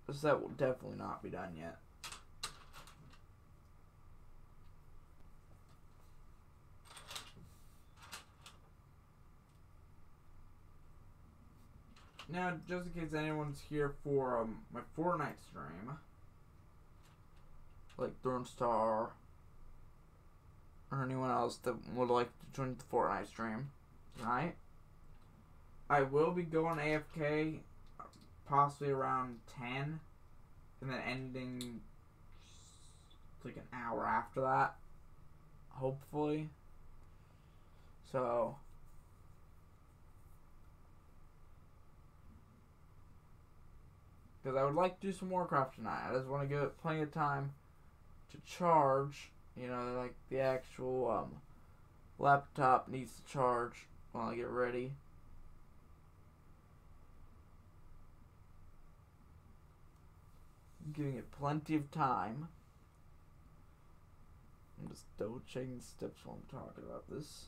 This set will definitely not be done yet. Now, just in case anyone's here for my Fortnite stream, like Throne Star, or anyone else that would like to join the Fortnite stream tonight, I will be going AFK possibly around 10, and then ending like an hour after that, hopefully. So, because I would like to do some Warcraft tonight. I just want to give it plenty of time to charge. You know, like the actual laptop needs to charge while I get ready. I'm giving it plenty of time. I'm just double checking steps while I'm talking about this.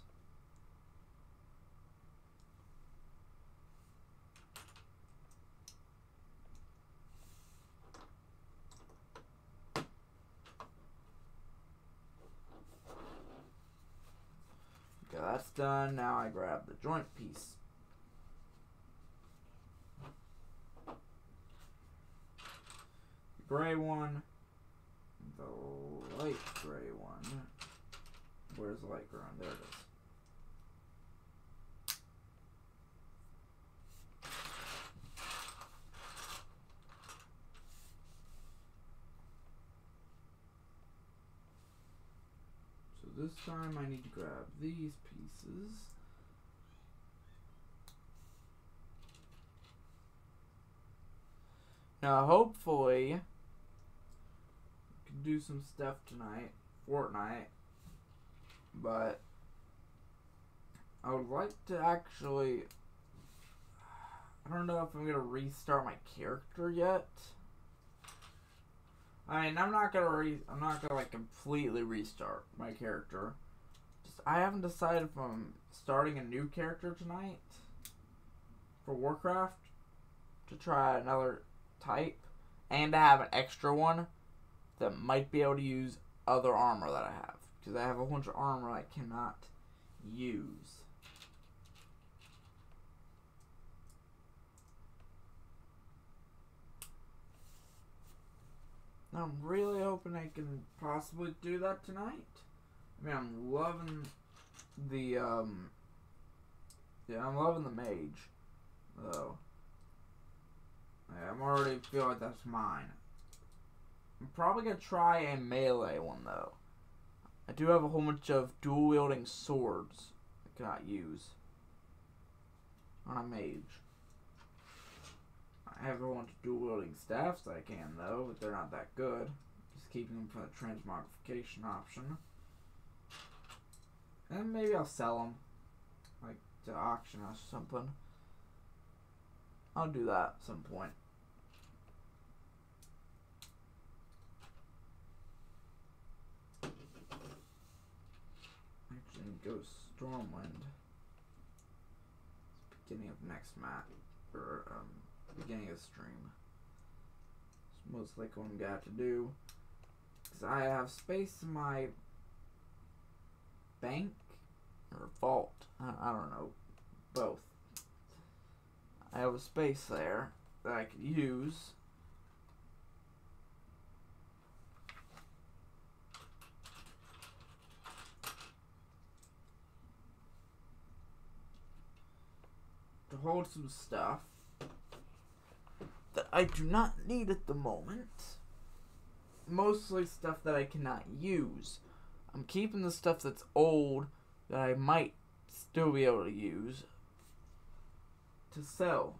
Okay, that's done. Now I grab the joint piece. The gray one. The light gray one. Where's the light gray one? There it is. So this time I need to grab these pieces. Now hopefully do some stuff tonight, Fortnite, but I would like to actually, I don't know if I'm gonna restart my character yet. I mean, I'm not gonna like completely restart my character. Just I haven't decided if I'm starting a new character tonight for Warcraft to try another type and to have an extra one that might be able to use other armor that I have. Because I have a bunch of armor I cannot use. Now I'm really hoping I can possibly do that tonight. I mean, I'm loving the, yeah, I'm loving the mage, though. Yeah, I'm already feeling like that's mine. I'm probably going to try a melee one, though. I do have a whole bunch of dual-wielding swords I cannot use on a mage. I have a whole bunch of dual-wielding staffs that I can, though, but they're not that good. Just keeping them for the transmogrification option. And maybe I'll sell them, like, to auction or something. I'll do that at some point. Actually, go Stormwind. It's beginning of next map, or beginning of the stream. It's most likely what I'm gonna have to do, because I have space in my bank or vault. I don't know, both. I have a space there that I could use. To hold some stuff that I do not need at the moment. Mostly stuff that I cannot use. I'm keeping the stuff that's old that I might still be able to use to sell.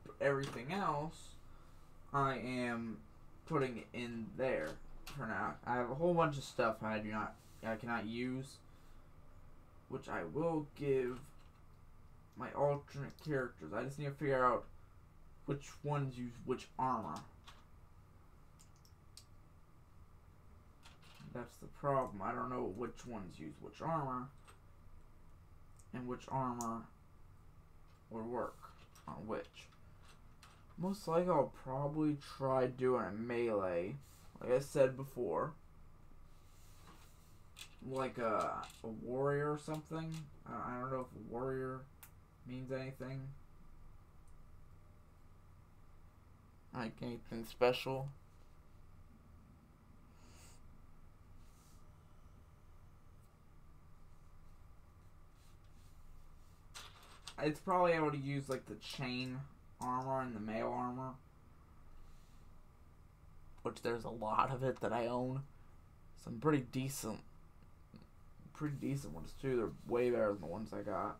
But everything else I am putting in there for now. I have a whole bunch of stuff I cannot use, which I will give my alternate characters. I just need to figure out which ones use which armor. That's the problem. I don't know which ones use which armor and which armor would work on which. Most likely I'll probably try doing a melee, like I said before. like a warrior or something. I don't know if a warrior means anything. Like anything special. It's probably able to use like the chain armor and the mail armor. Which there's a lot of it that I own. Some pretty decent ones too. They're way better than the ones I got.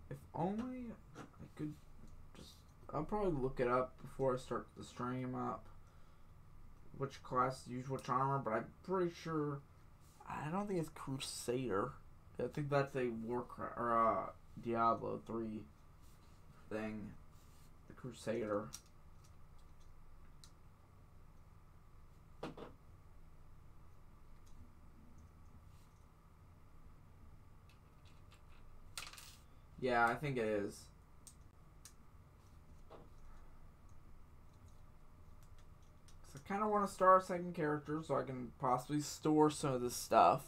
If only I could just... I'll probably look it up before I start the stream up. Which class use which armor, but I'm pretty sure... I don't think it's Crusader. I think that's a Warcraft or Diablo 3 thing. The Crusader. Yeah, I think it is. I kind of want to start a second character so I can possibly store some of this stuff.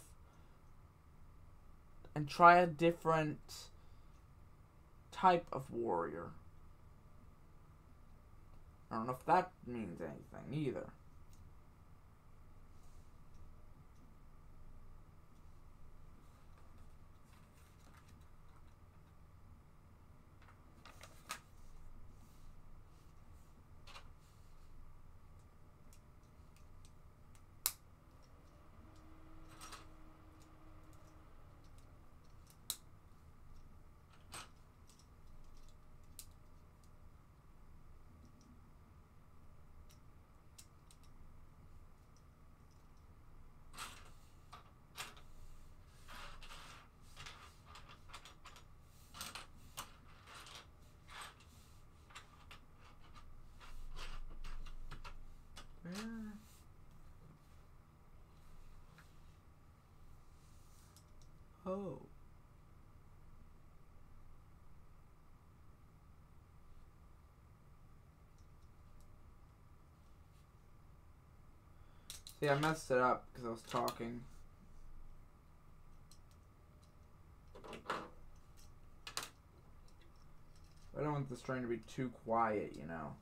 And try a different type of warrior. I don't know if that means anything either. Oh. See, I messed it up because I was talking. I don't want the stream to be too quiet, you know.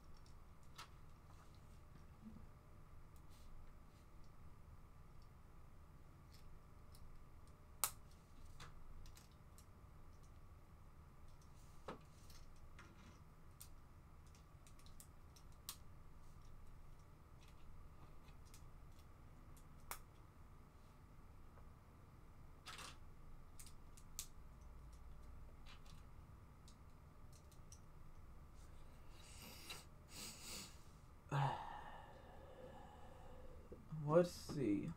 Let's see.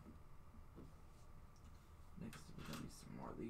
Next, we're gonna be some more of these.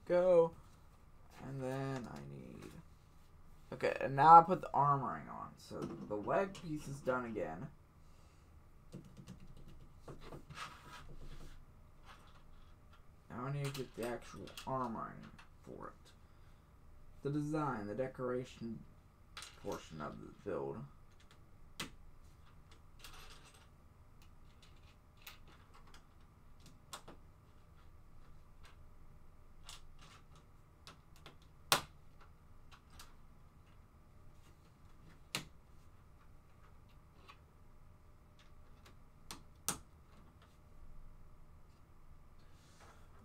Go, and then I need... Okay, and now I put the armoring on. So the leg piece is done again. Now I need to get the actual armoring for it. The design, the decoration portion of the build.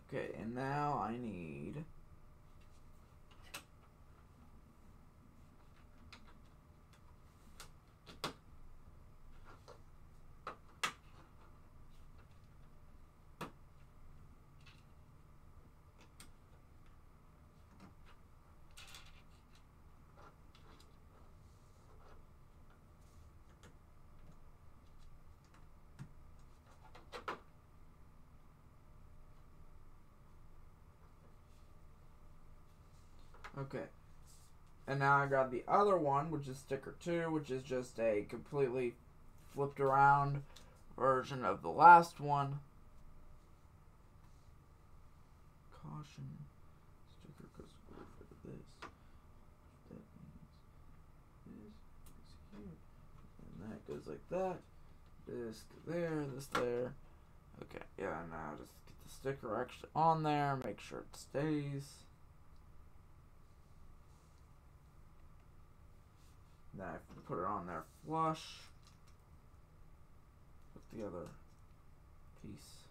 Okay, and now I need... Okay. And now I got the other one, which is sticker 2, which is just a completely flipped around version of the last one. Caution. Sticker goes over this. That means this is here. And that goes like that. This there, this there. Okay, yeah, now just get the sticker actually on there, make sure it stays. Then I put it on there flush with the other piece.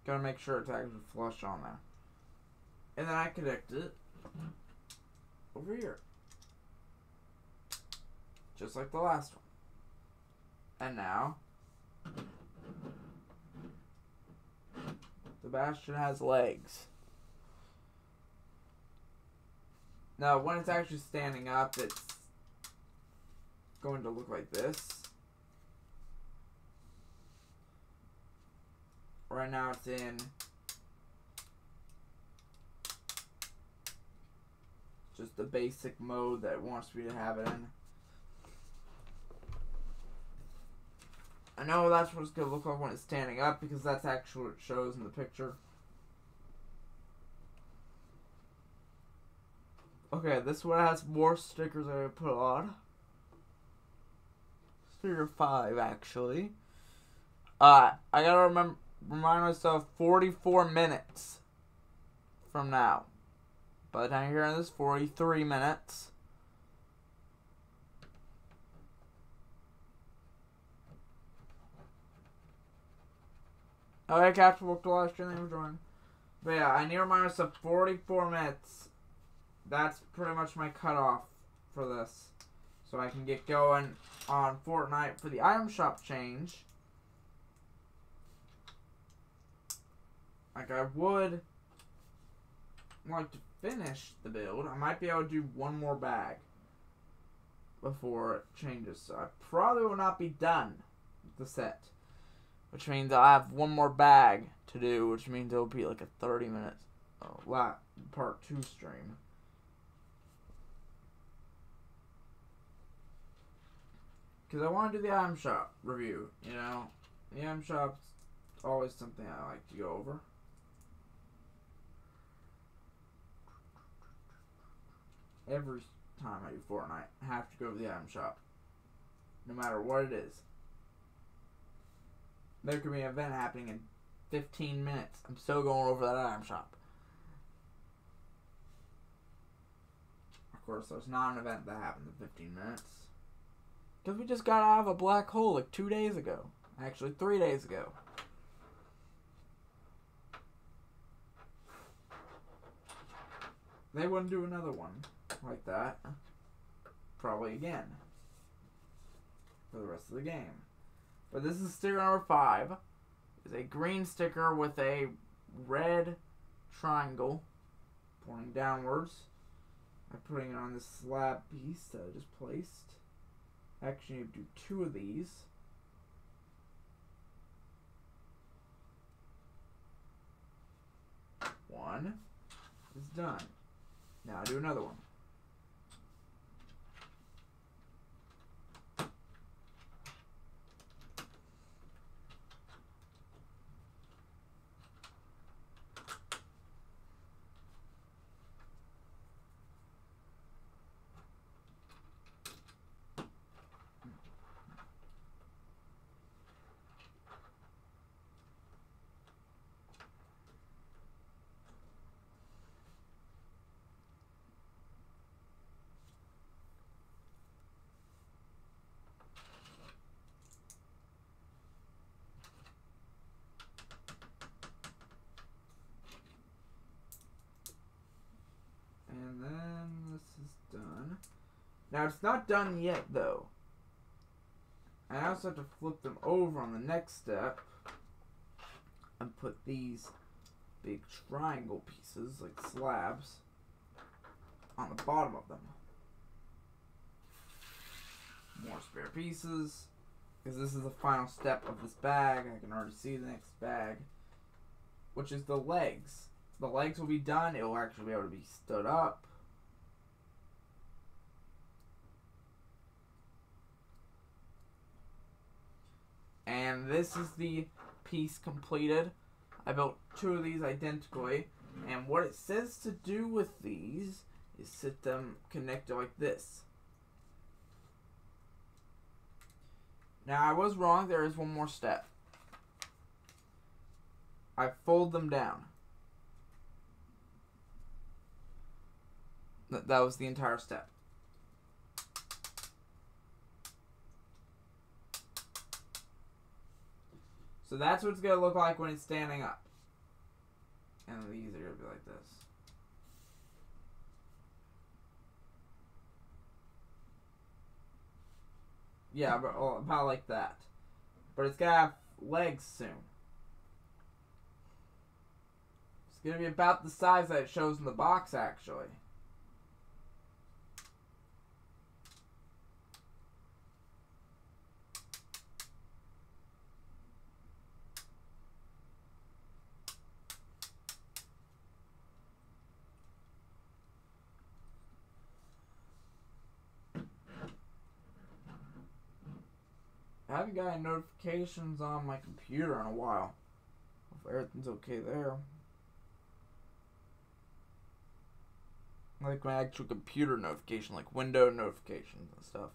Gotta make sure it's actually flush on there. And then I connect it over here. Just like the last one. And now the Bastion has legs. Now when it's actually standing up, it's going to look like this. Right now it's in just the basic mode that it wants me to have it in. I know that's what it's going to look like when it's standing up because that's actually what it shows in the picture. Okay, this one has more stickers that I put on. Sticker 5, actually. I gotta remind myself 44 minutes from now. By the time you're hearing this, 43 minutes. Okay, Captain Book to last year, thank you for joining. But yeah, I need to remind myself 44 minutes. That's pretty much my cutoff for this. So I can get going on Fortnite for the item shop change. Like I would like to finish the build. I might be able to do one more bag before it changes. So I probably will not be done with the set. Which means I'll have one more bag to do, which means it'll be like a 30-minute part 2 stream. Because I want to do the item shop review, you know. The item shop's always something I like to go over. Every time I do Fortnite, I have to go to the item shop. No matter what it is. There could be an event happening in 15 minutes. I'm still going over that item shop. Of course, there's not an event that happens in 15 minutes. Because we just got out of a black hole like 2 days ago. Actually, 3 days ago. They wouldn't do another one like that. Probably again. For the rest of the game. But this is sticker number 5. It's a green sticker with a red triangle pointing downwards. I'm putting it on this slab piece that I just placed. Actually, you do 2 of these. One is done. Now I do another one. And then this is done. Now it's not done yet though. I also have to flip them over on the next step and put these big triangle pieces, like slabs, on the bottom of them. More spare pieces. Because this is the final step of this bag. I can already see the next bag. Which is the legs the legs will be done. It will actually be able to be stood up. And this is the piece completed. I built 2 of these identically. And what it says to do with these is sit them connected like this. Now, I was wrong. There is one more step. I fold them down. That was the entire step. So that's what it's going to look like when it's standing up. And these are going to be like this. Yeah, but about like that. But it's going to have legs soon. It's going to be about the size that it shows in the box, actually. I haven't got any notifications on my computer in a while. If everything's okay there. Like my actual computer notification, like window notifications and stuff.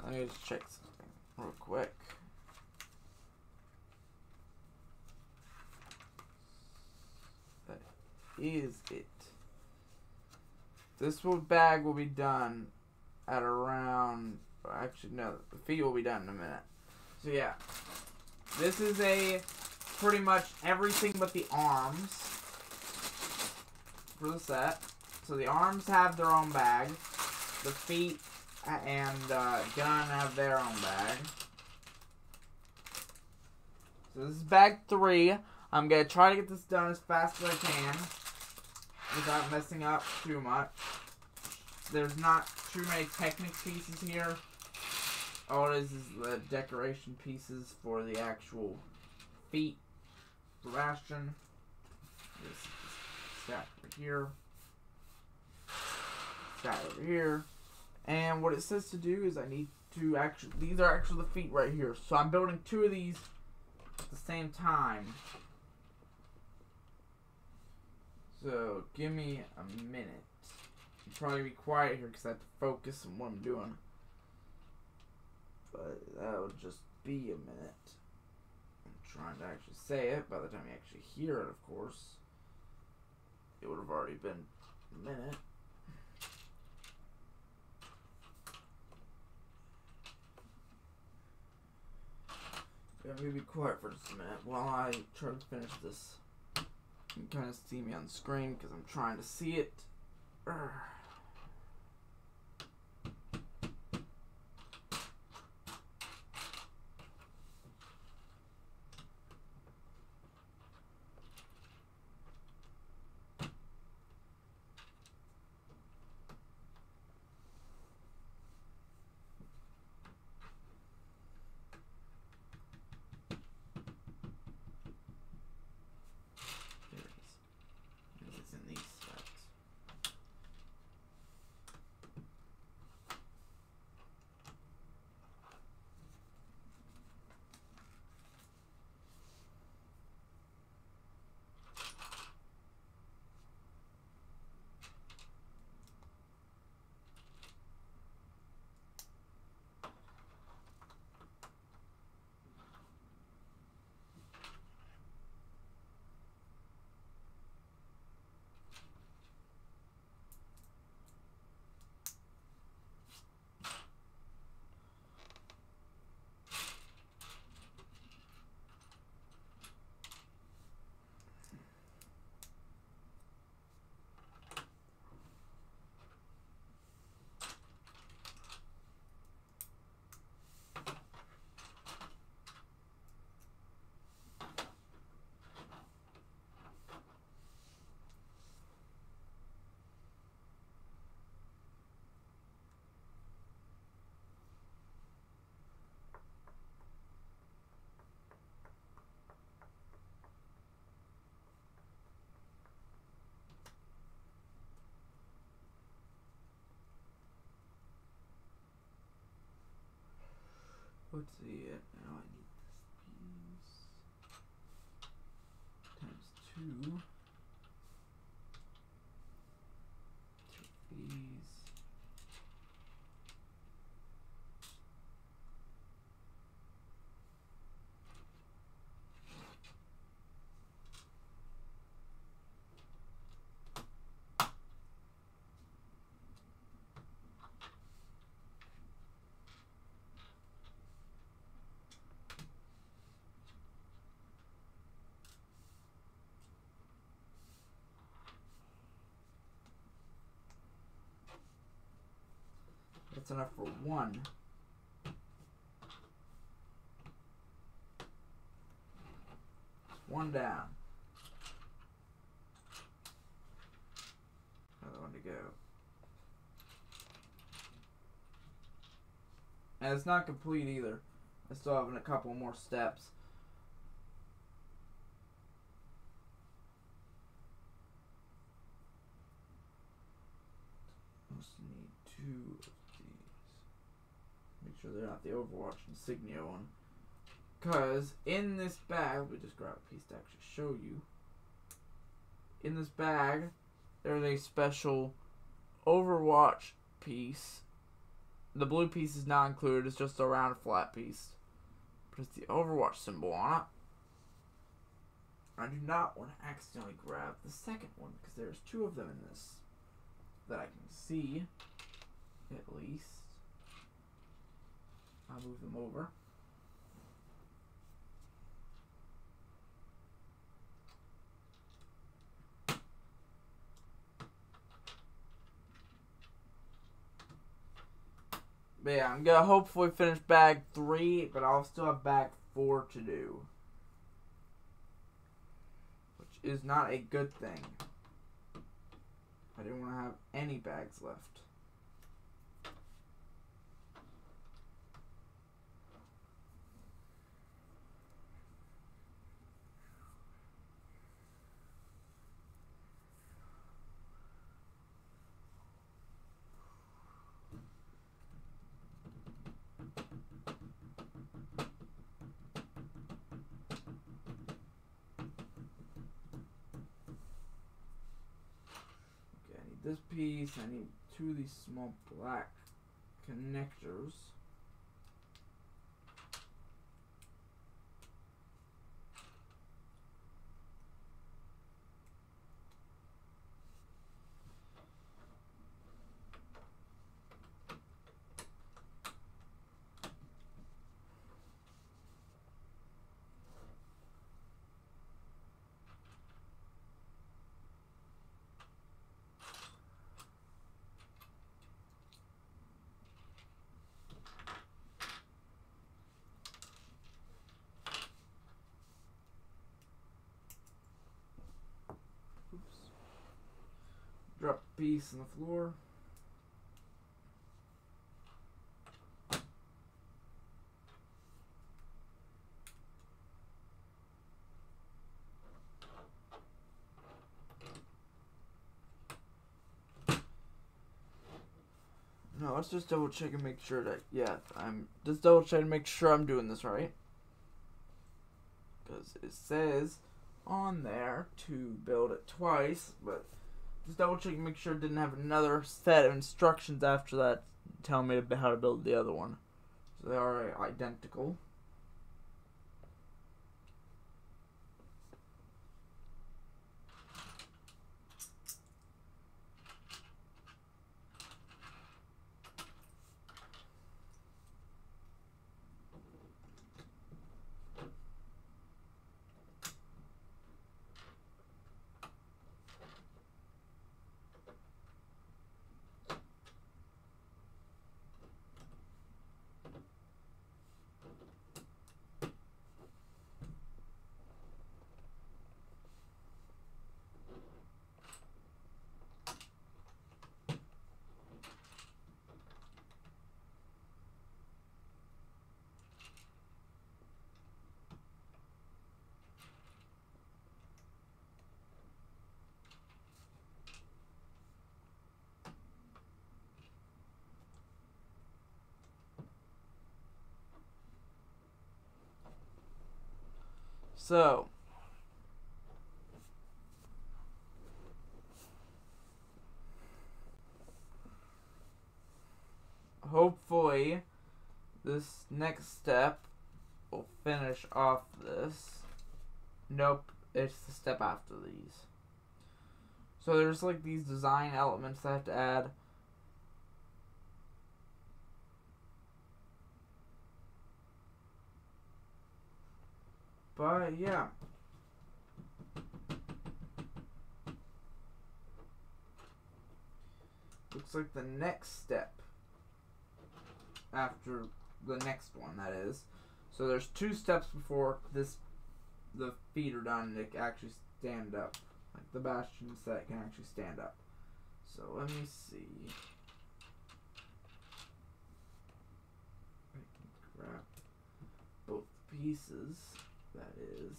Let me just check something real quick. That is it. This bag will be done at around, actually no, the feet will be done in a minute. So yeah, this is a pretty much everything but the arms for the set. So the arms have their own bag, the feet and gun have their own bag. So this is bag 3. I'm gonna try to get this done as fast as I can without messing up too much. There's not too many Technic pieces here. All it is the decoration pieces for the actual feet for Bastion. This stack over here. Stack over here. And what it says to do is I need to actually, these are actually the feet right here. So I'm building 2 of these at the same time. So give me a minute. I'll probably be quiet here because I have to focus on what I'm doing. But that would just be a minute. I'm trying to actually say it. By the time you actually hear it, of course, it would have already been a minute. I'm going to be quiet for just a minute while I try to finish this. You can kind of see me on the screen because I'm trying to see it. Urgh. Let's see it. Now I need this piece times 2. Take these. That's enough for 1. One down. Another one to go. And it's not complete either. I still have a couple more steps. Just need 2 of these. Make sure they're not the Overwatch insignia one. Because in this bag, we just grab a piece to actually show you. In this bag, there's a special Overwatch piece. The blue piece is not included, it's just a round flat piece. But it's the Overwatch symbol on it. I do not want to accidentally grab the second one, because there's 2 of them in this that I can see, at least. I'll move them over. But yeah, I'm gonna hopefully finish bag 3, but I'll still have bag 4 to do. Which is not a good thing. I didn't want to have any bags left. This piece, I need 2 of these small black connectors. Drop a piece on the floor. No, let's just double check and make sure that, yeah, I'm just double check and make sure I'm doing this right. Because it says on there to build it twice, but just double check and make sure it didn't have another set of instructions after that telling me how to build the other one. So they are identical. So, hopefully, this next step will finish off this. Nope, it's the step after these. So there's like these design elements that I have to add. But yeah. Looks like the next step after the next one, that is. So there's 2 steps before the feet are done and it can actually stand up. Like the Bastion set can actually stand up. So let me see. I can grab both pieces, that is.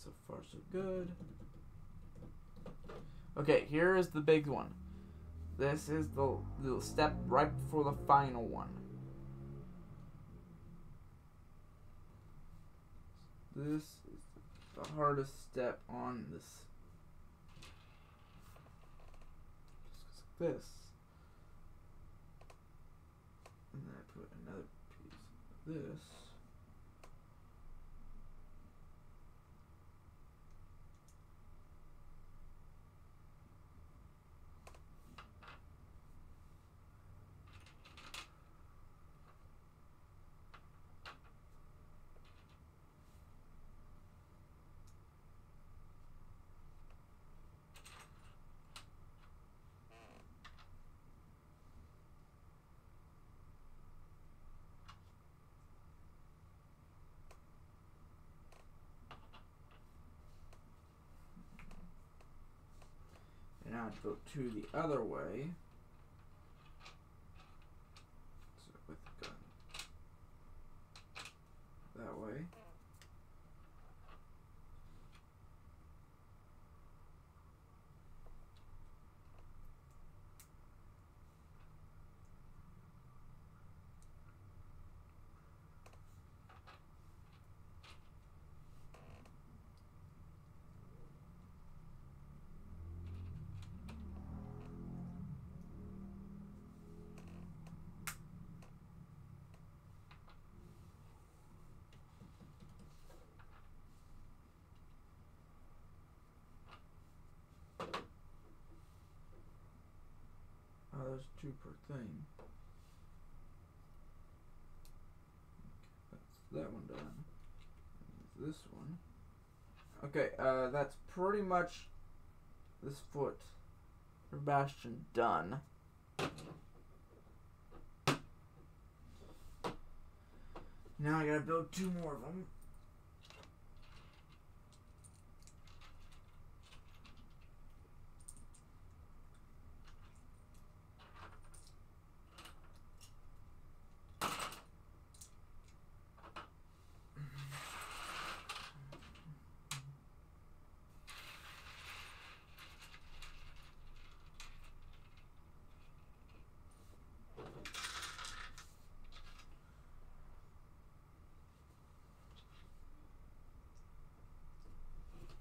So far so good. Okay, here is the big one. This is the step right before the final one. This is the hardest step on this. Just like this. And then I put another piece of this. And now I have to go to the other way. So with the gun. That way. Oh, there's 2 per thing. That's that one done. This one. Okay, that's pretty much this foot for Bastion done. Now I gotta build 2 more of them.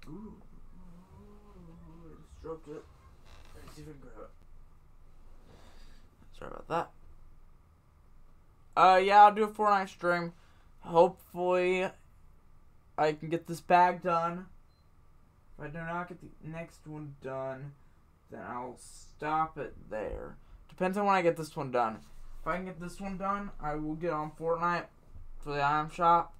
Ooh. I just dropped it. Let's see if I can grab it. Sorry about that. Yeah, I'll do a Fortnite stream. Hopefully, I can get this bag done. If I do not get the next one done, then I'll stop it there. Depends on when I get this one done. If I can get this one done, I will get on Fortnite for the item shop.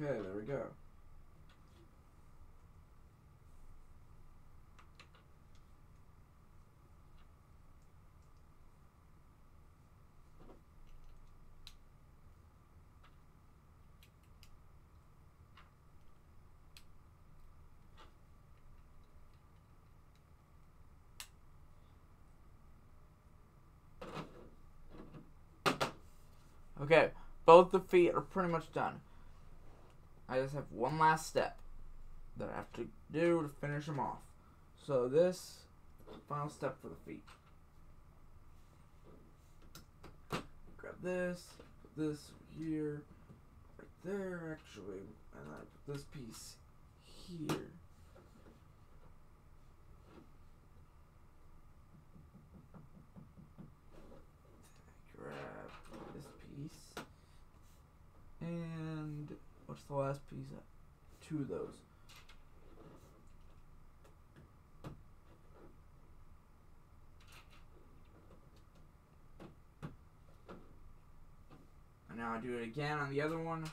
Okay, there we go. Okay, both the feet are pretty much done. I just have one last step that I have to do to finish them off. So this is the final step for the feet. Grab this, put this here, right there actually, and then I put this piece here. Grab this piece. And what's the last piece? Two of those. And now I do it again on the other one. So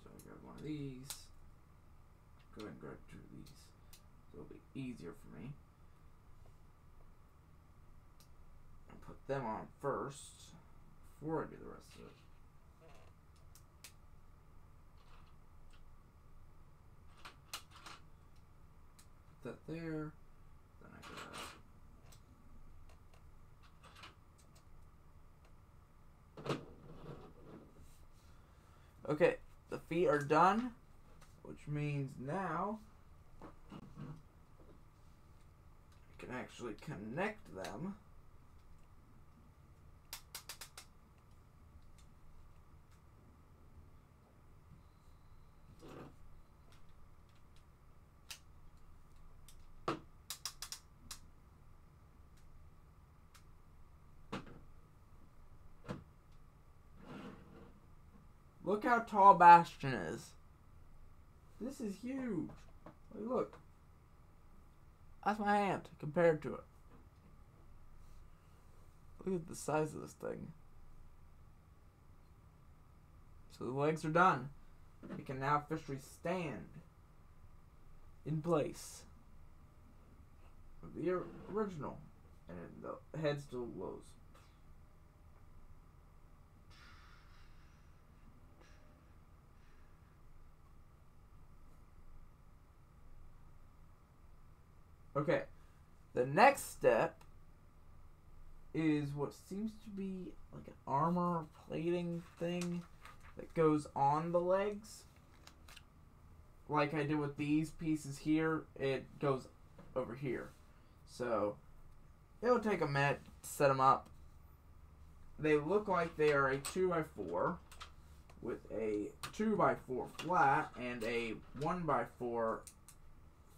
I grab one of these. Go ahead and grab two of these. So it'll be easier for me. I'll put them on first before I do the rest of it. Put that there. Then I grab. Okay, the feet are done, which means now I can actually connect them. Look how tall Bastion is. This is huge. Look. That's my hand compared to it. Look at the size of this thing. So the legs are done. It can now officially stand in place of the original. And the head still glows. Okay, the next step is what seems to be like an armor plating thing that goes on the legs. Like I did with these pieces here, it goes over here. So, it'll take a minute to set them up. They look like they are a 2x4 with a 2x4 flat and a 1x4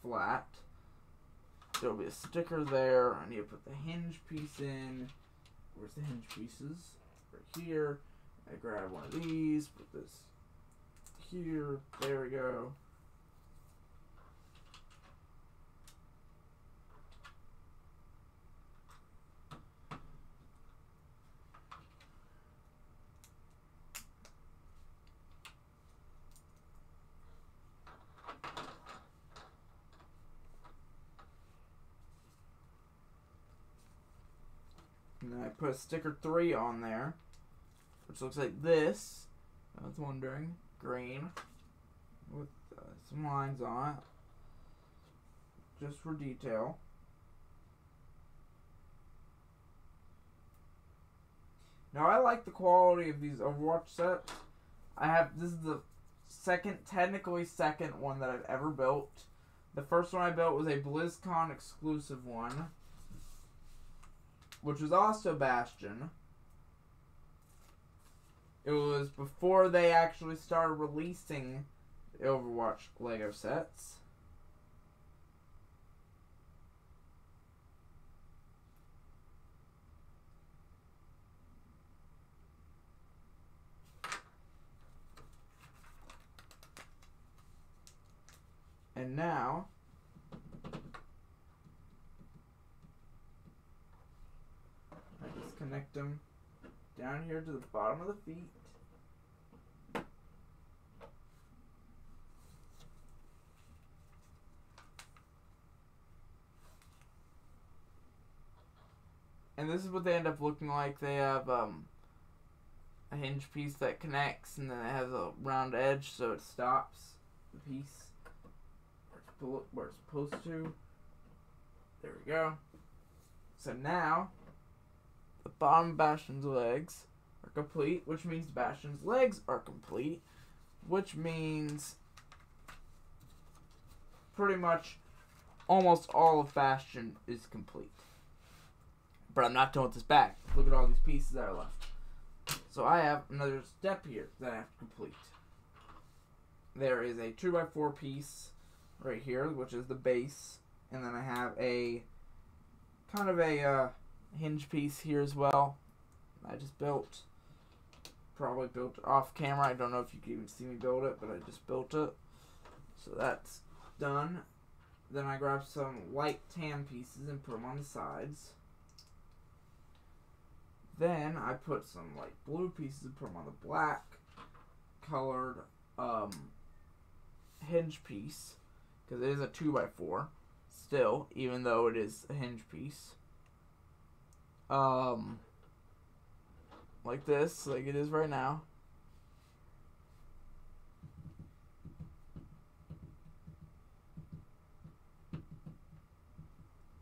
flat. There'll be a sticker there. I need to put the hinge piece in. Where's the hinge pieces? Right here. I grab one of these, put this here. There we go. And then I put a sticker 3 on there, which looks like this. I was wondering. Green. With some lines on it. Just for detail. Now I like the quality of these Overwatch sets. This is the technically second one that I've ever built. The first one I built was a BlizzCon exclusive one, which was also Bastion. It was before they actually started releasing the Overwatch Lego sets. And now, I just connect them down here to the bottom of the feet. And this is what they end up looking like. They have a hinge piece that connects, and then it has a round edge, so it stops the piece where it's supposed to. There we go. So now, the bottom of Bastion's legs are complete, which means Bastion's legs are complete, which means pretty much almost all of Bastion is complete. But I'm not done with this bag. Look at all these pieces that are left. So I have another step here that I have to complete. There is a 2x4 piece right here, which is the base. And then I have a kind of a hinge piece here as well. I just built. Probably built it off camera. I don't know if you can even see me build it, but I just built it. So that's done. Then I grabbed some light tan pieces and put them on the sides. Then I put some light blue pieces and put them on the black colored hinge piece, because it is a 2x4 still, even though it is a hinge piece. Like this, like it is right now.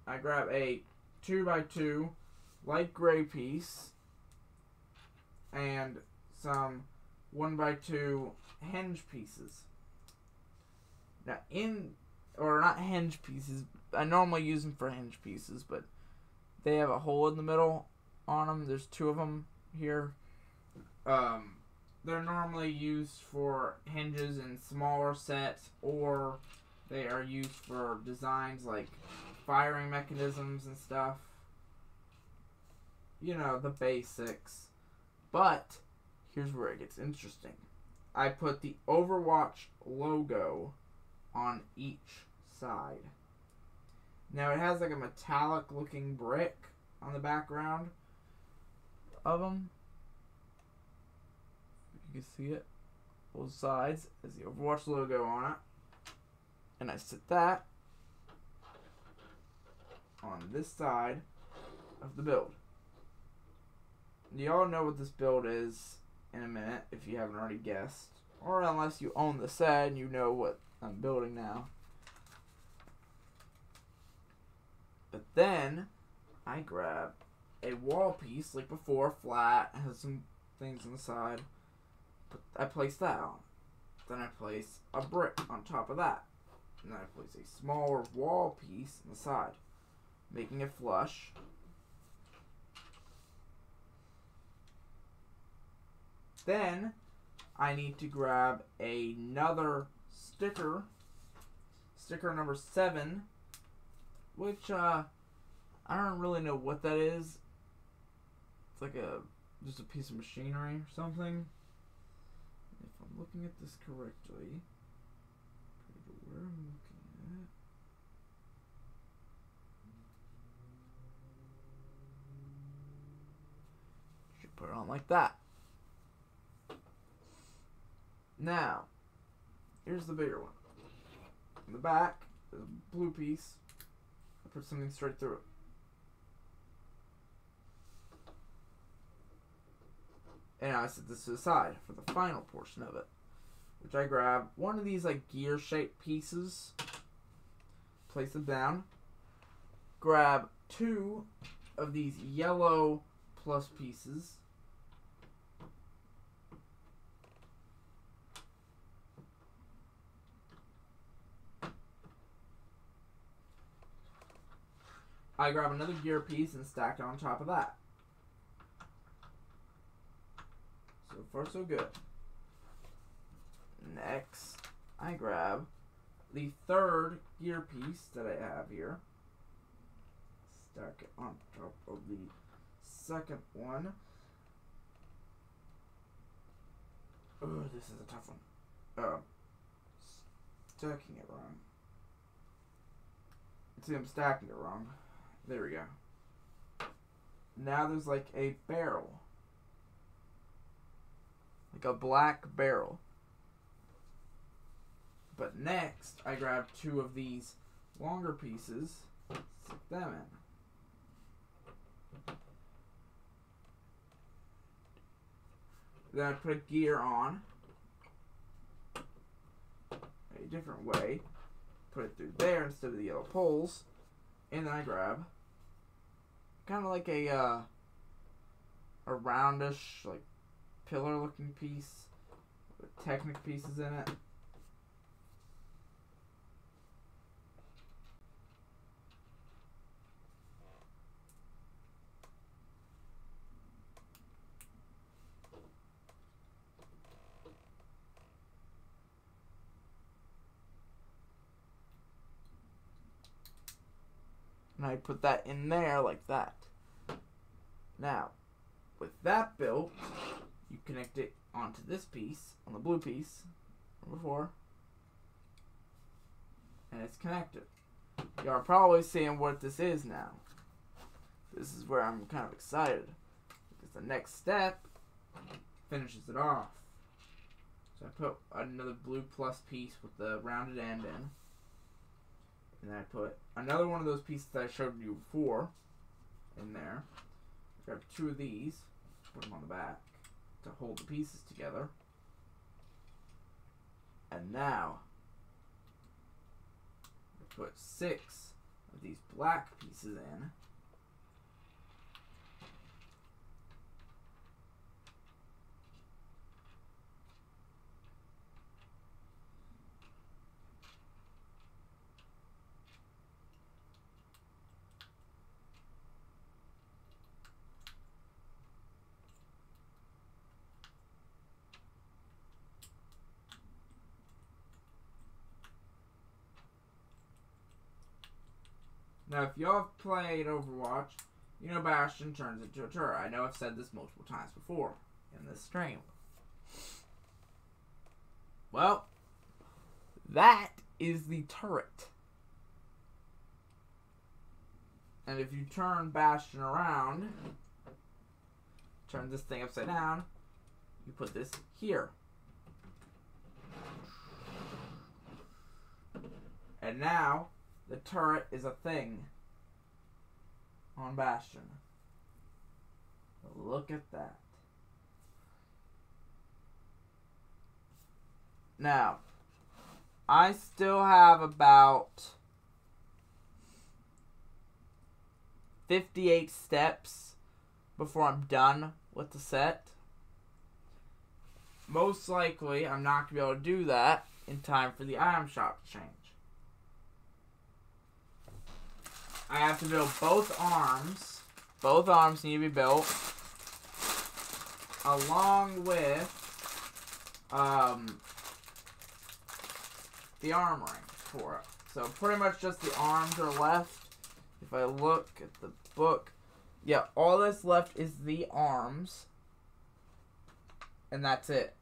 I grab a 2x2 light gray piece and some 1x2 hinge pieces. Now not hinge pieces, I normally use them for hinge pieces, but they have a hole in the middle on them. There's two of them here. They're normally used for hinges in smaller sets, or they are used for designs like firing mechanisms and stuff. You know, the basics. But here's where it gets interesting. I put the Overwatch logo on each side. Now it has like a metallic looking brick on the background of them. You can see it. Both sides has the Overwatch logo on it. And I set that on this side of the build. Y'all know what this build is in a minute, if you haven't already guessed. Or unless you own the set and you know what I'm building now. But then, I grab a wall piece, like before, flat, has some things on the side. But I place that on. Then I place a brick on top of that. And then I place a smaller wall piece on the side, making it flush. Then, I need to grab another sticker number 7, which, I don't really know what that is. It's like just a piece of machinery or something. If I'm looking at this correctly, where am I looking at? Should put it on like that. Now, here's the bigger one. In the back, there's a blue piece. I put something straight through it. And I set this to the side for the final portion of it, which I grab one of these like gear-shaped pieces, place them down, grab 2 of these yellow plus pieces, I grab another gear piece and stack it on top of that. So far, so good. Next, I grab the 3rd gear piece that I have here. Stack it on top of the 2nd one. Oh, this is a tough one. Stacking it wrong. See, I'm stacking it wrong. There we go. Now there's like a barrel. Like a black barrel. But next, I grab 2 of these longer pieces, stick them in. Then I put gear on a different way. Put it through there instead of the yellow poles. And then I grab kind of like a roundish, like, pillar looking piece with Technic pieces in it. And I put that in there like that. Now, with that built, you connect it onto this piece, on the blue piece, from before, and it's connected. You are probably seeing what this is now. This is where I'm kind of excited, because the next step finishes it off. So I put another blue plus piece with the rounded end in. And then I put another one of those pieces that I showed you before in there. Grab two of these, put them on the back to hold the pieces together. And now, I put 6 of these black pieces in. Now, if y'all have played Overwatch, you know Bastion turns into a turret. I know I've said this multiple times before in this stream. Well, that is the turret. And if you turn Bastion around, turn this thing upside down, you put this here. And now, the turret is a thing on Bastion. Look at that. Now, I still have about 58 steps before I'm done with the set. Most likely, I'm not going to be able to do that in time for the item shop to change. I have to build both arms. Both arms need to be built. Along with the armoring for it. So pretty much just the arms are left. If I look at the book, yeah, all that's left is the arms. And that's it.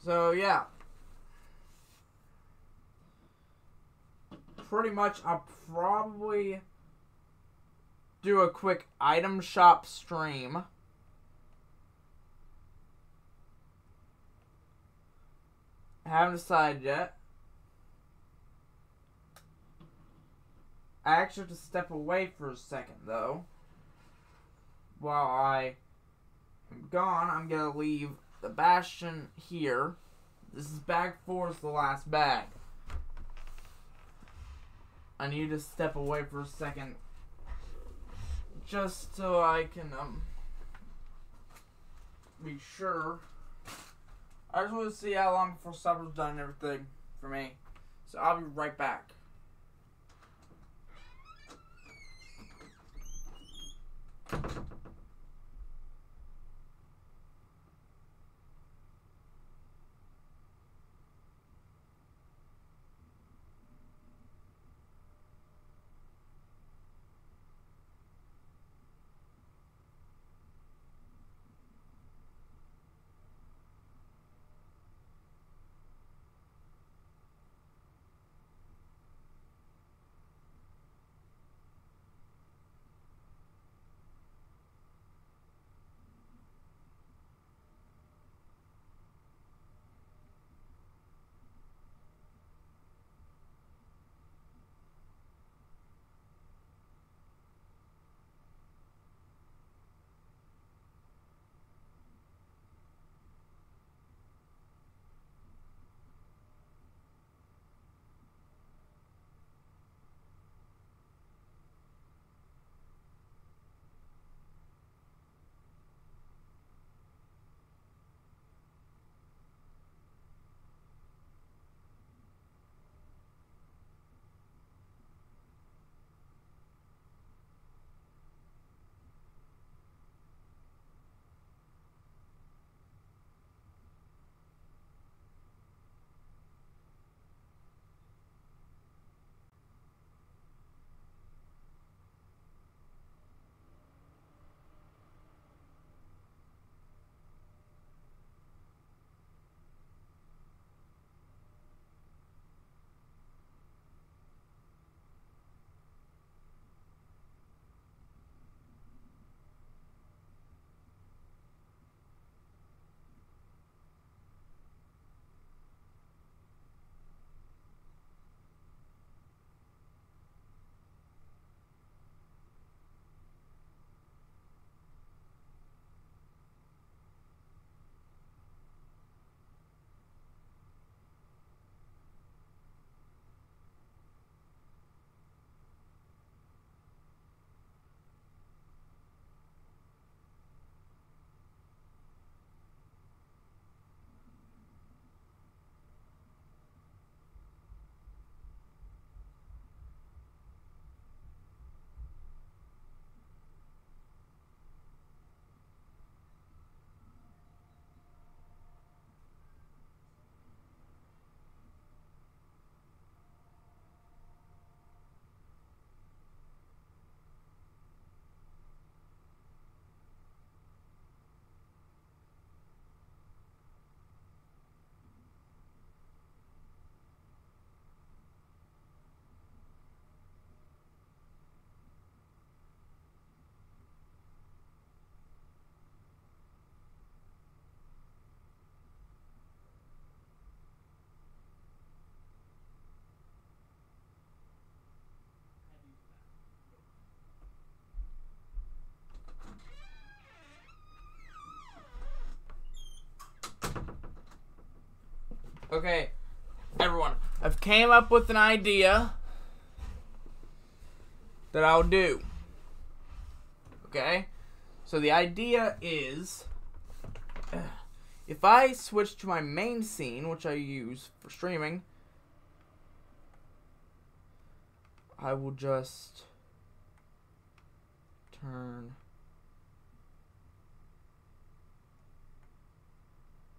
So, yeah. Pretty much, I'll probably do a quick item shop stream. I haven't decided yet. I actually have to step away for a second, though. While I am gone, I'm going to leave the Bastion here. This is bag 4 is the last bag. I need to step away for a second just so I can be sure. I just want to see how long before supper's done and everything for me. So I'll be right back. Okay, everyone, I've came up with an idea that I'll do. Okay? So the idea is, if I switch to my main scene, which I use for streaming, I will just turn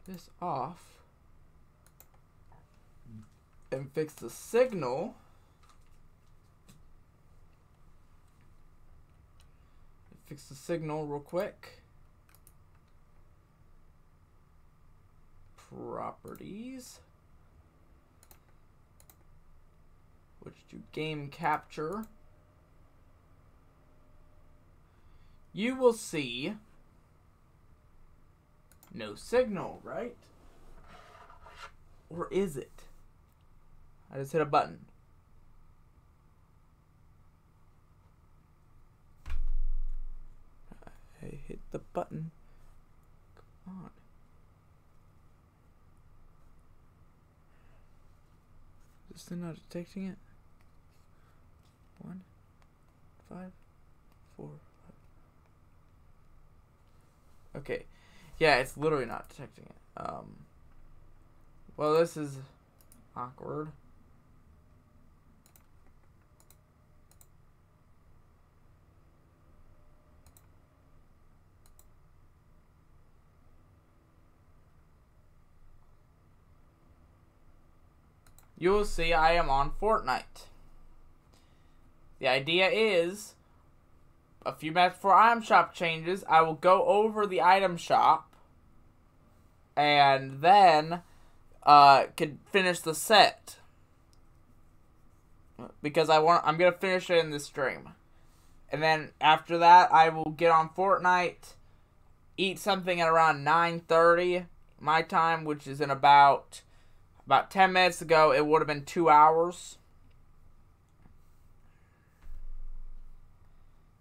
this off and fix the signal. Fix the signal real quick. Properties. Which do game capture. You will see no signal, right? Or is it? I just hit a button. I hit the button. Come on. Is this not detecting it? 1, 5, 4, 5. Okay. Yeah, it's literally not detecting it. Well, this is awkward. You will see I am on Fortnite. The idea is, a few minutes before item shop changes, I will go over the item shop and then could finish the set. Because I'm gonna finish it in this stream. And then after that I will get on Fortnite, eat something at around 9:30 my time, which is in about 10 minutes ago, it would have been 2 hours.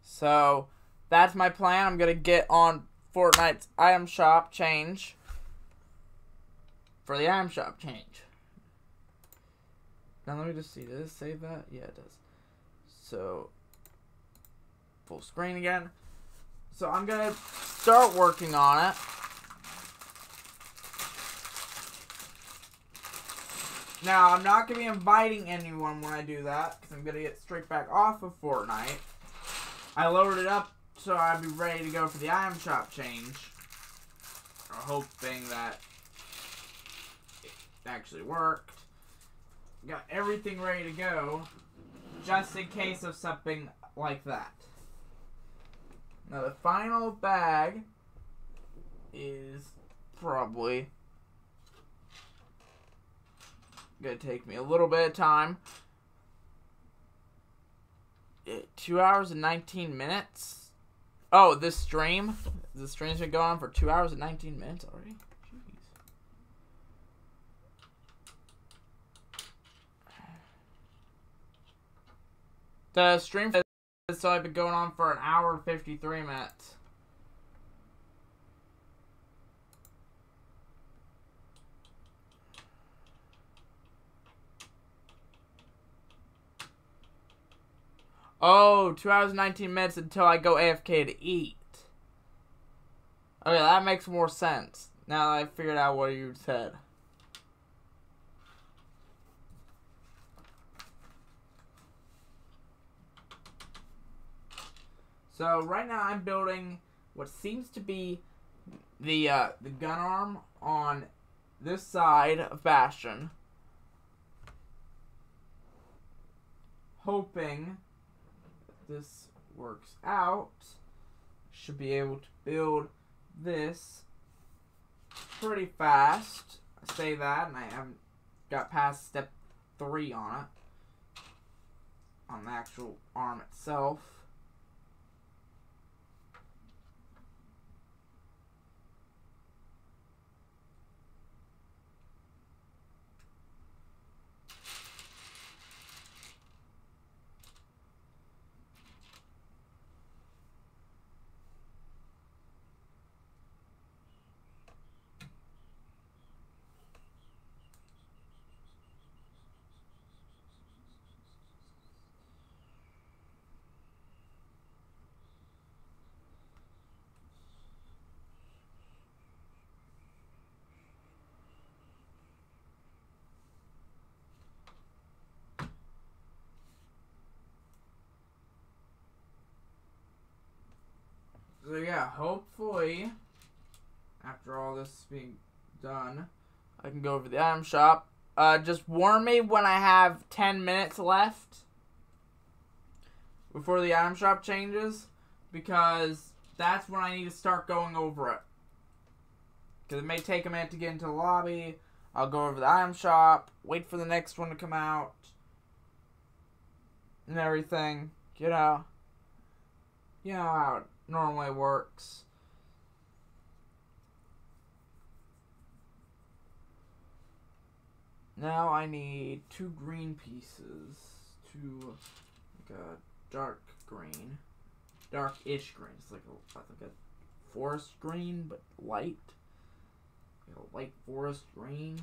So, that's my plan. I'm going to get on Fortnite's item shop change. For the item shop change. Now, let me just see. Does it save that? Yeah, it does. So, full screen again. So, I'm going to start working on it. Now, I'm not going to be inviting anyone when I do that, because I'm going to get straight back off of Fortnite. I lowered it up so I'd be ready to go for the item shop change. Or hoping that it actually worked. Got everything ready to go, just in case of something like that. Now, the final bag is probably gonna take me a little bit of time. 2 hours and 19 minutes. Oh, this stream? The stream's been going on for 2 hours and 19 minutes already? Jeez. The stream has only been going on for 1 hour and 53 minutes. Oh, 2 hours and 19 minutes until I go AFK to eat. Okay, that makes more sense. Now that I figured out what you said. So, right now I'm building what seems to be the gun arm on this side of Bastion. Hoping this works out. Should be able to build this pretty fast. I say that, and I haven't got past step 3 on it. On the actual arm itself. So yeah, hopefully, after all this being done, I can go over the item shop. Just warn me when I have 10 minutes left before the item shop changes, because that's when I need to start going over it. Because it may take a minute to get into the lobby. I'll go over the item shop, wait for the next one to come out, and everything. You know how it normally works. Now I need 2 green pieces. 2, like a dark green. Dark-ish green. It's like a forest green, but light. Like a light forest green.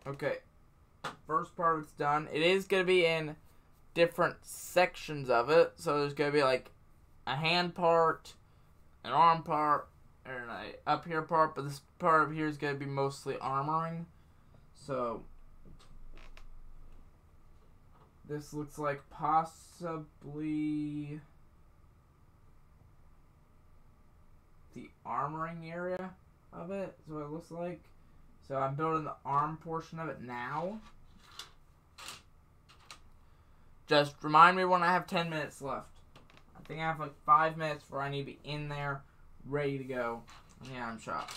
Okay, first part of it's done. It is going to be in different sections of it. So there's going to be like a hand part, an arm part, and an up here part. But this part up here is going to be mostly armoring. So this looks like possibly the armoring area of it. Is what it looks like. So I'm building the arm portion of it now. Just remind me when I have 10 minutes left. I think I have like 5 minutes where I need to be in there, ready to go in the item shop.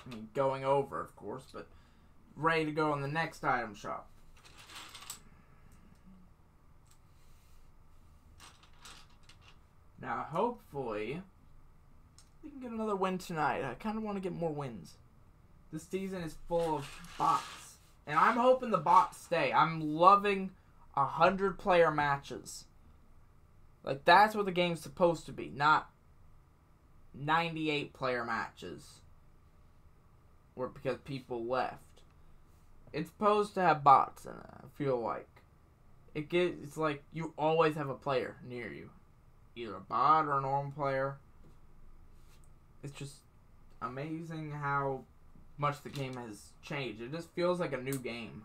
I mean, going over, of course, but ready to go in the next item shop. Now, hopefully, we can get another win tonight. I kind of want to get more wins. This season is full of bots. And I'm hoping the bots stay. I'm loving 100-player matches. Like, that's what the game's supposed to be. Not 98-player matches. Or because people left. It's supposed to have bots in it, I feel like. It's like you always have a player near you. Either a bot or a normal player. It's just amazing how much the game has changed. It just feels like a new game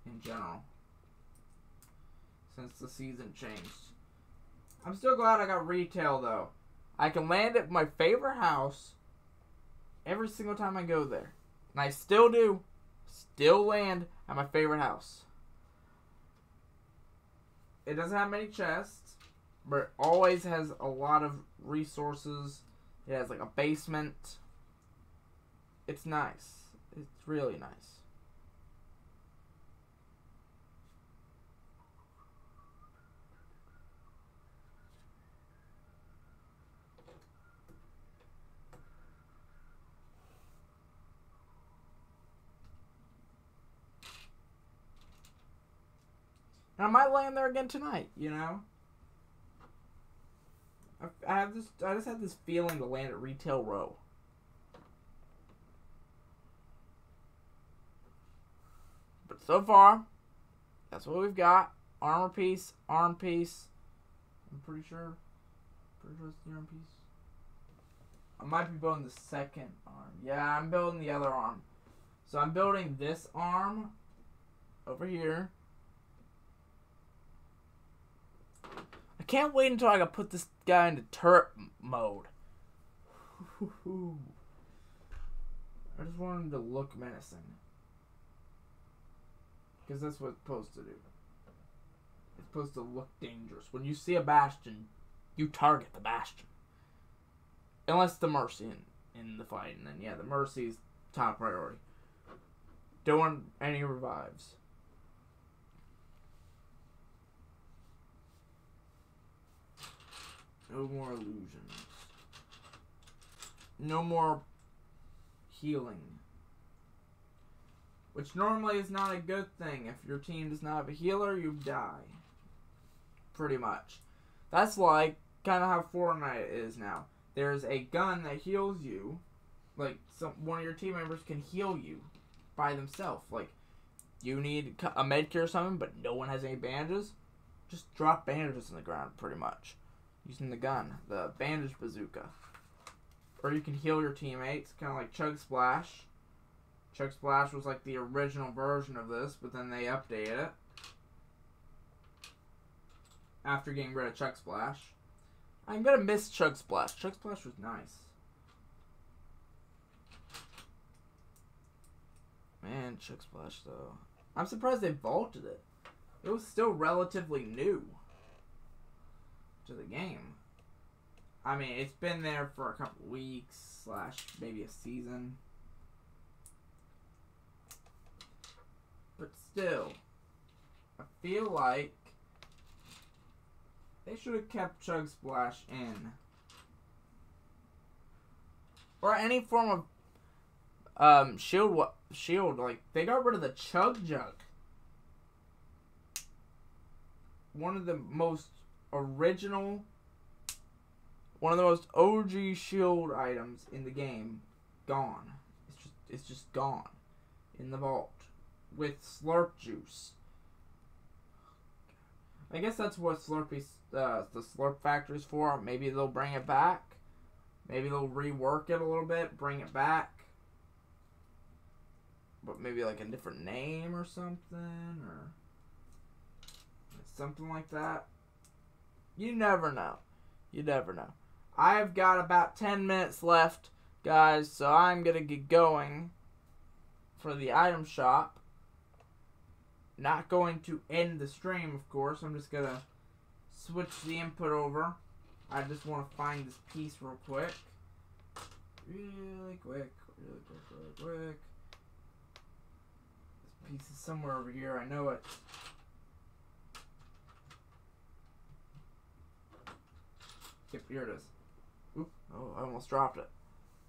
in general since the season changed. I'm still glad I got retail though. I can land at my favorite house every single time I go there. And I still do. Still land at my favorite house. It doesn't have many chests, but it always has a lot of resources. It has like a basement. It's nice. It's really nice. And I might land there again tonight, you know? I just have this feeling to land at Retail Row. But so far, that's what we've got. Armor piece, arm piece. I'm pretty sure it's the arm piece. I might be building the second arm. Yeah, I'm building the other arm. So I'm building this arm over here. I can't wait until I can put this guy into turret mode. I just want him to look menacing. Because that's what it's supposed to do. It's supposed to look dangerous. When you see a Bastion, you target the Bastion. Unless the Mercy in the fight. And then, yeah, the Mercy is top priority. Don't want any revives. No more illusions. No more healing. Which normally is not a good thing. If your team does not have a healer, you die. pretty much. That's like kind of how Fortnite is now. There's a gun that heals you. Like, one of your team members can heal you by themselves. Like, you need a med kit or something, but no one has any bandages. Just drop bandages in the ground, pretty much. Using the gun, the bandage bazooka. Or you can heal your teammates, kind of like Chug Splash. Chug Splash was like the original version of this, but then they updated it. After getting rid of Chug Splash. I'm gonna miss Chug Splash. Chug Splash was nice. Man, Chug Splash though. I'm surprised they vaulted it. It was still relatively new to the game. I mean, it's been there for a couple weeks / maybe a season. But still, I feel like they should have kept Chug Splash in. Or any form of shield. Like, they got rid of the Chug Jug. One of the most original, one of the most OG shield items in the game, gone. It's just gone in the vault with Slurp Juice. I guess that's what the Slurp Factory's for. Maybe they'll bring it back. Maybe they'll rework it a little bit, bring it back. But maybe like a different name or something, or something like that. You never know. You never know. I've got about 10 minutes left, guys, so I'm going to get going for the item shop. Not going to end the stream, of course. I'm just going to switch the input over. I just want to find this piece real quick. Really quick. This piece is somewhere over here. I know it. Yep, here it is. Oop. Oh, I almost dropped it.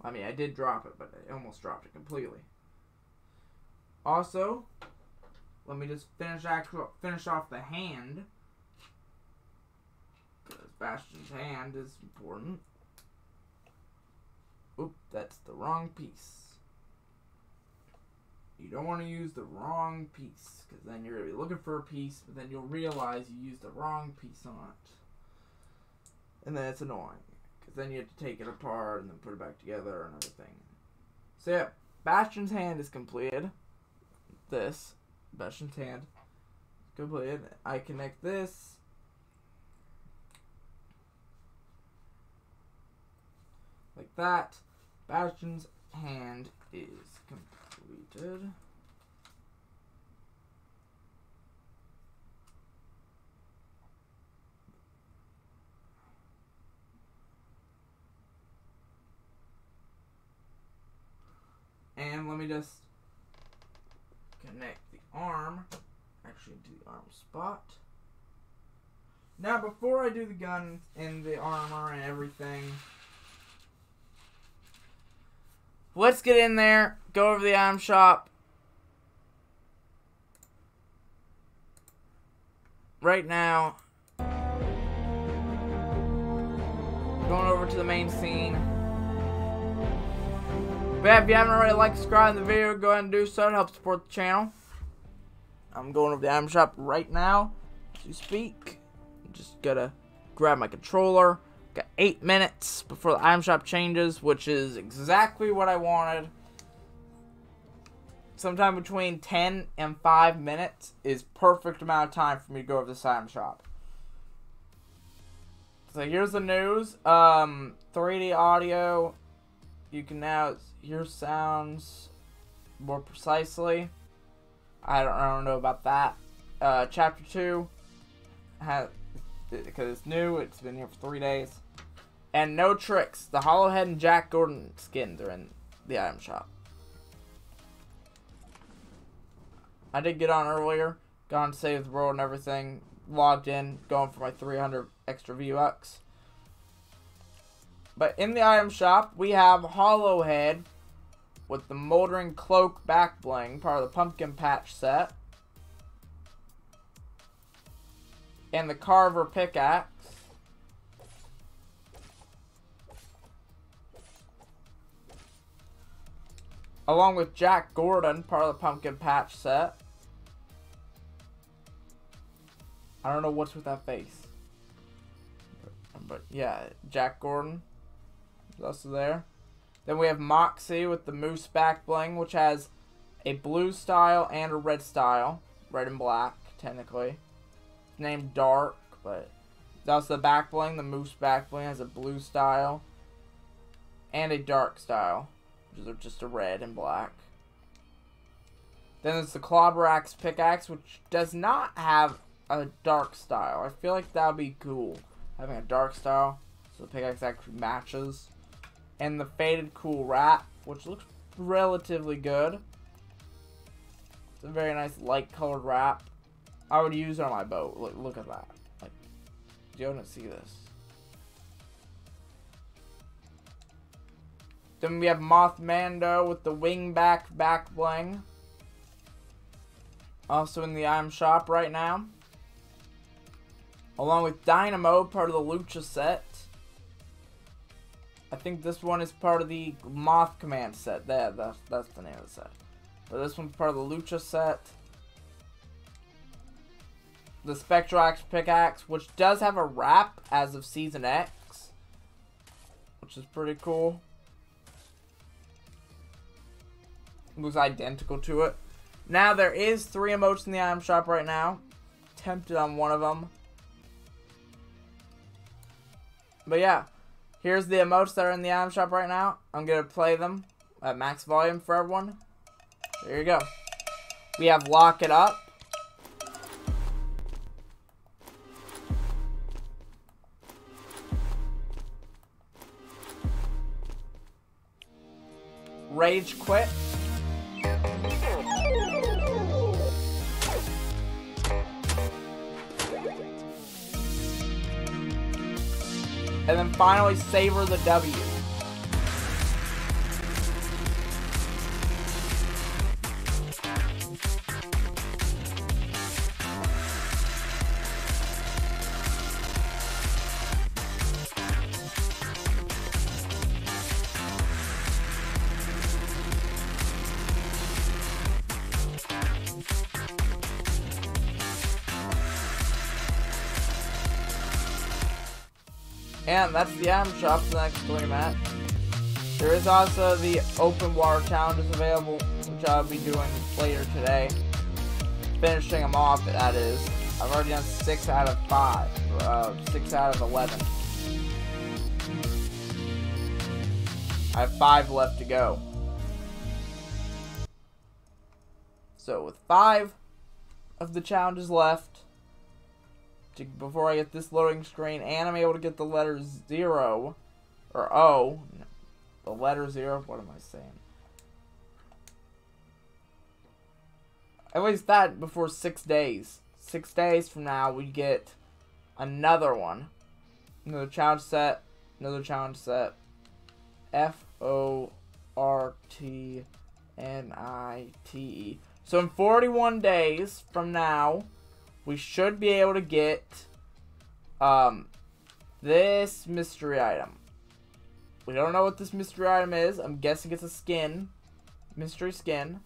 I mean, I did drop it, but I almost dropped it completely. Also, let me just finish off the hand. Because Bastion's hand is important. Oop, that's the wrong piece. You don't want to use the wrong piece, because then you're going to be looking for a piece, but then you'll realize you used the wrong piece on it. And then it's annoying, because then you have to take it apart and then put it back together and everything. So yeah, Bastion's hand is completed. Bastion's hand is completed. I connect this. Like that. Bastion's hand is completed. And let me just connect the arm, actually to the arm spot. Now, before I do the gun and the armor and everything, let's get in there, go over the item shop. Right now, going over to the main scene. But yeah, if you haven't already liked, subscribe the video, go ahead and do so to help support the channel. I'm going over the item shop right now as you speak. Just gotta grab my controller. Got 8 minutes before the item shop changes, which is exactly what I wanted. Sometime between 10 and 5 minutes is perfect amount of time for me to go over this item shop. So here's the news. 3D audio. You can now hear sounds more precisely. I don't know about that. Chapter 2 because it's new. It's been here for 3 days. And no tricks. The Hollowhead and Jack Gordon skins are in the item shop. I did get on earlier. Gone to save the world and everything. Logged in. Going for my 300 extra V-Bucks. But in the item shop, we have Hollowhead with the Moldering Cloak back bling, part of the Pumpkin Patch set. and the Carver pickaxe. Along with Jack Gordon, part of the pumpkin patch set. I don't know what's with that face. But yeah, Jack Gordon is also there. Then we have Moxie with the moose back bling, which has a blue style and a red style. Red and black, technically. It's named Dark, but that's the back bling. The moose back bling has a blue style and a dark style, which is just a red and black. Then there's the Clobberaxe pickaxe, which does not have a dark style. I feel like that would be cool, having a dark style, so the pickaxe actually matches. And the Faded Cool Wrap, which looks relatively good. It's a very nice light colored wrap. I would use it on my boat. Look at that. Like, you don't see this. Then we have Mothmando with the wingback back bling. Also in the item shop right now. Along with Dynamo, part of the Lucha set. I think this one is part of the Moth Command set. That's the name of the set. But this one's part of the Lucha set. The Spectrax pickaxe, which does have a wrap as of Season X, which is pretty cool. It looks identical to it. Now there is 3 emotes in the item shop right now. Tempted on one of them. But yeah, here's the emotes that are in the item shop right now. I'm going to play them at max volume for everyone. There you go. We have Lock It Up. Rage Quit. And then finally, Savor the W. And that's the item shop for the next 3 match. There is also the open water challenges available, which I'll be doing later today. Finishing them off, that is. I've already done 6 out of 5. 6 out of 11. I have 5 left to go. So with 5 of the challenges left, before I get this loading screen, and I'm able to get the letter 0, or O, the letter 0, what am I saying? At least that before 6 days. 6 days from now, we get another one. Another challenge set, another challenge set. Fortnite. So in 41 days from now, we should be able to get this mystery item. We don't know what this mystery item is. I'm guessing it's a skin. Mystery skin.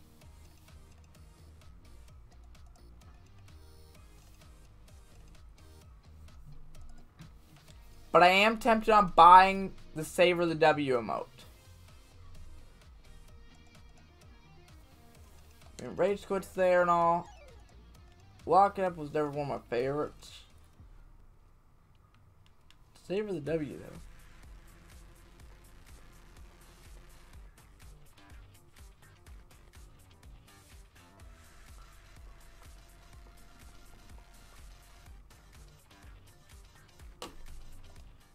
But I am tempted on buying the Savor the W emote. I mean, Rage Quit's there and all. Lock It Up was never one of my favorites. Savor the W, though.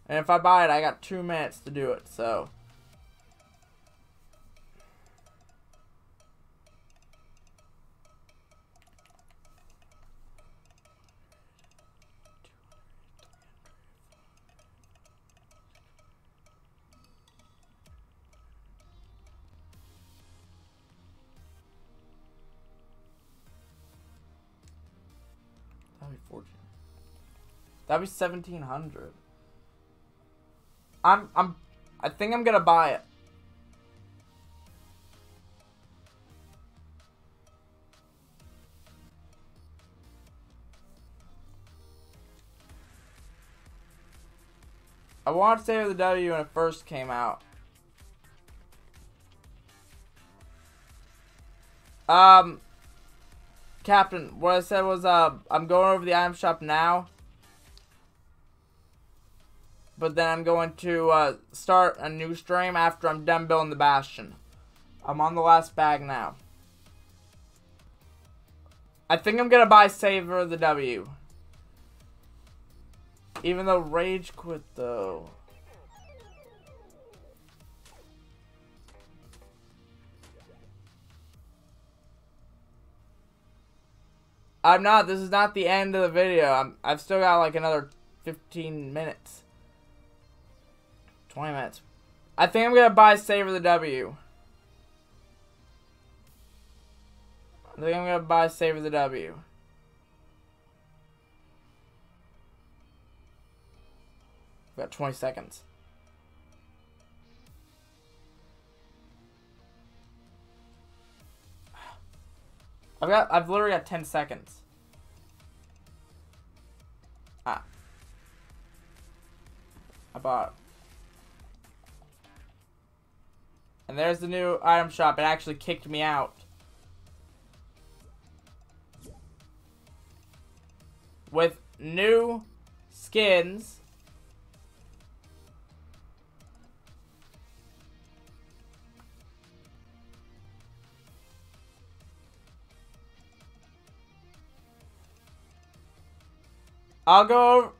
And if I buy it, I got 2 minutes to do it, so. That'd be 14. That'd be 1,700. I think I'm gonna buy it. I wanted to save the W when it first came out. Captain, what I said was, I'm going over the item shop now. But then I'm going to, start a new stream after I'm done building the Bastion. I'm on the last bag now. I think I'm gonna buy Savor the W. Even though Rage Quit, though. I'm not. This is not the end of the video. I've still got like another 15 minutes. 20 minutes. I think I'm gonna buy Savor the W. I think I'm gonna buy Savor the W. We've got 20 seconds. I've literally got 10 seconds. Ah. I bought it. And there's the new item shop. It actually kicked me out. With new skins. I'll go over.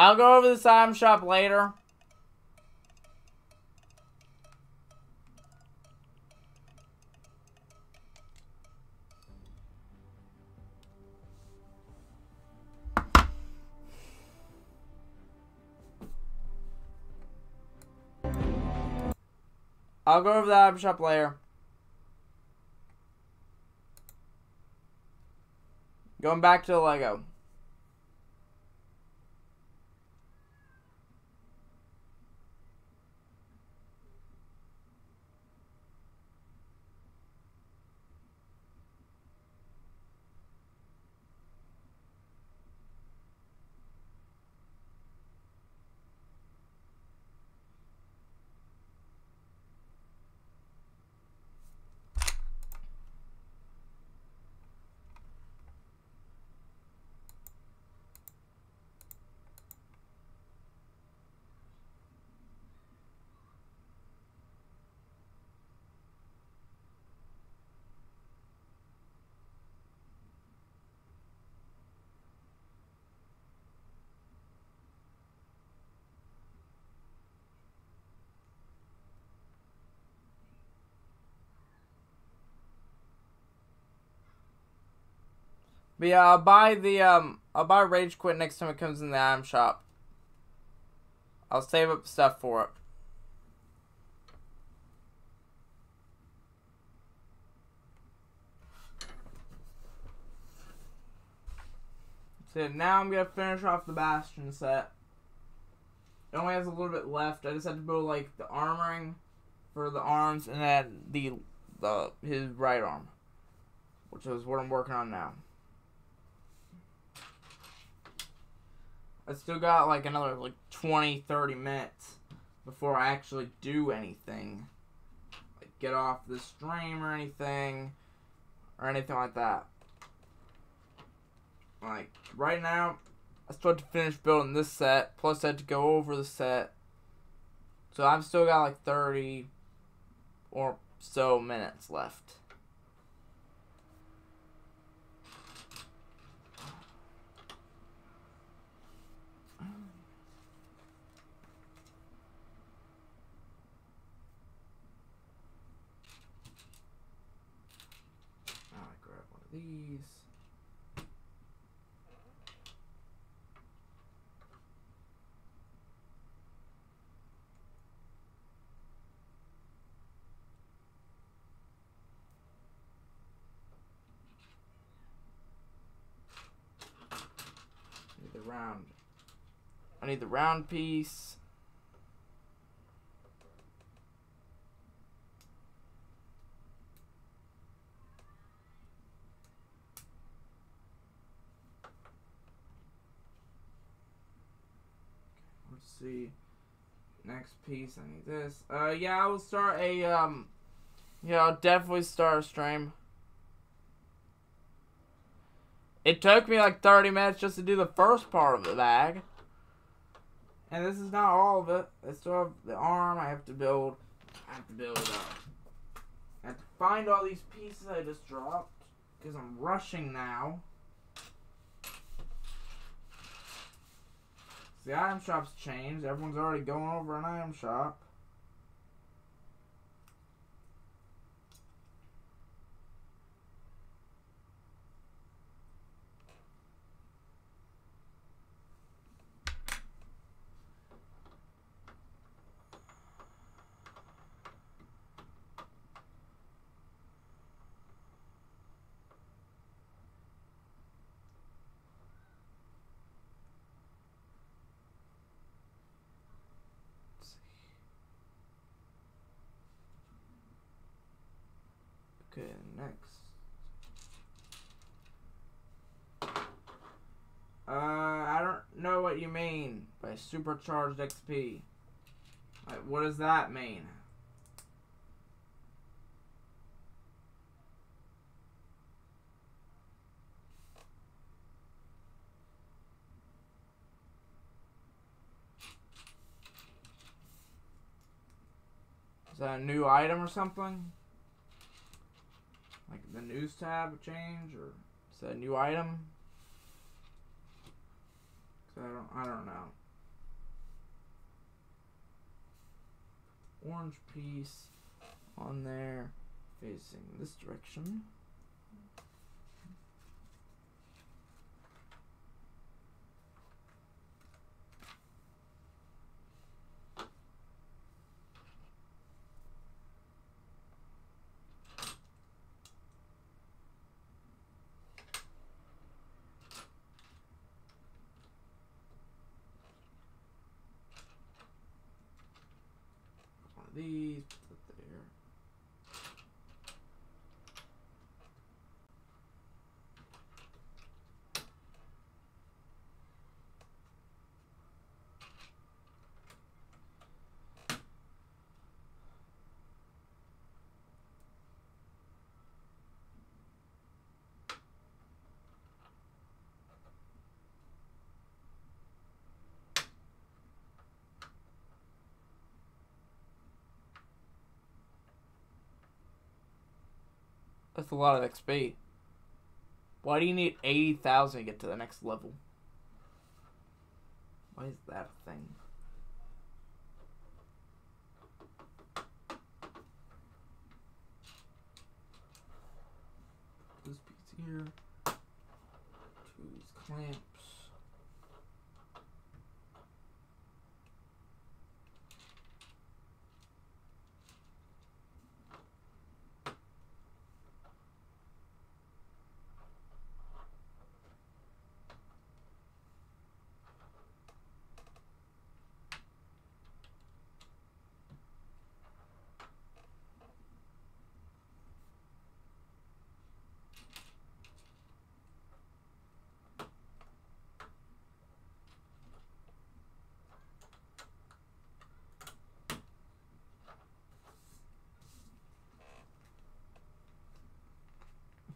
I'll go over this item shop later. I'll go over the item shop later. Going back to the Lego. But yeah, I'll buy Rage Quit next time it comes in the item shop. I'll save up stuff for it. So now I'm gonna finish off the Bastion set. It only has a little bit left. I just had to build like the armoring for the arms and then his right arm, which is what I'm working on now. I still got like another like 20-30 minutes before I actually do anything. Like get off the stream or anything like that. Like right now, I still have to finish building this set, plus I had to go over the set. So I've still got like 30 or so minutes left. round. I need the round piece. Let's see. Next piece, I need this. Yeah, I will start a, yeah, I'll definitely start a stream. It took me like 30 minutes just to do the first part of the bag. And this is not all of it. I still have the arm I have to build. I have to find all these pieces I just dropped. Because I'm rushing now. The item shop's changed. Everyone's already going over an item shop. Okay, next. I don't know what you mean by supercharged XP. Like, what does that mean? Is that a new item or something? Like the news tab change, or is that a new item? I don't know. Orange piece on there, facing this direction. These, put that there. That's a lot of XP. Why do you need 80,000 to get to the next level? Why is that a thing? This piece here. Two of these clamps.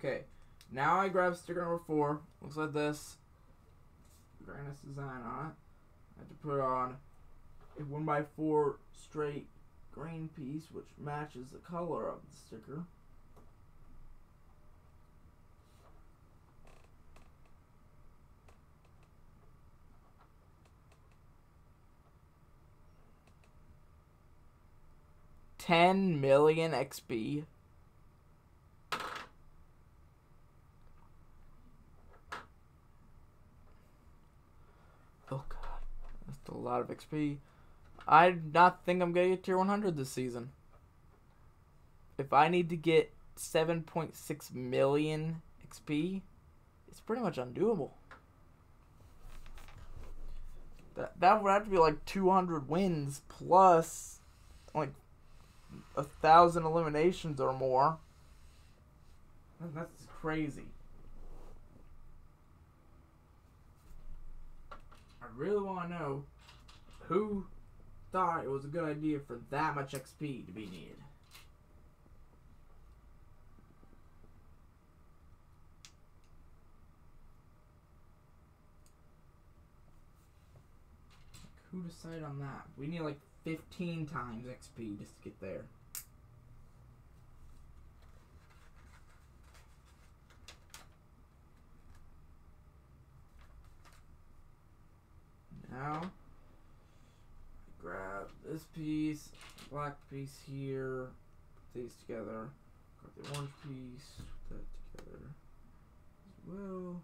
Okay, now I grab sticker number 4. Looks like this. Very nice design on it. I have to put on a 1x4 straight green piece, which matches the color of the sticker. $10 million XP. Oh god, that's a lot of XP. I do not think I'm gonna get tier 100 this season. If I need to get 7.6 million XP, it's pretty much undoable. That would have to be like 200 wins plus like 1,000 eliminations or more. That's crazy. I really want to know who thought it was a good idea for that much XP to be needed. Who decided on that? We need like 15 times XP just to get there. Now, grab this piece, black piece here, put these together, grab the orange piece, put that together as well.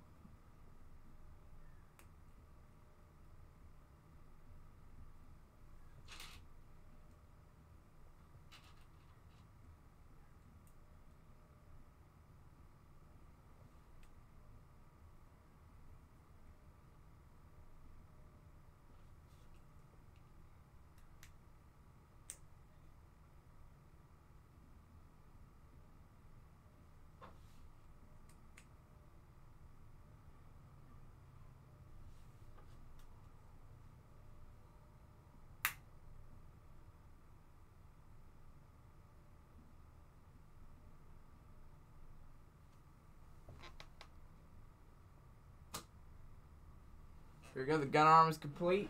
Here we go, the gun arm is complete.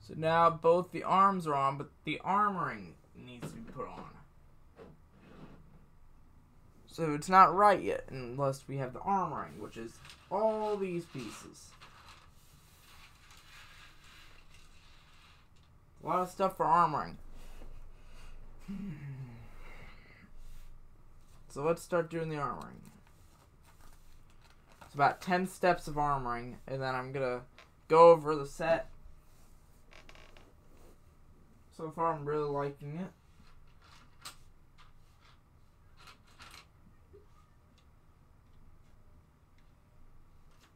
So now both the arms are on, but the armoring needs to be put on. So it's not right yet unless we have the armoring, which is all these pieces. A lot of stuff for armoring. So let's start doing the armoring. It's about 10 steps of armoring, and then I'm gonna go over the set. So far, I'm really liking it.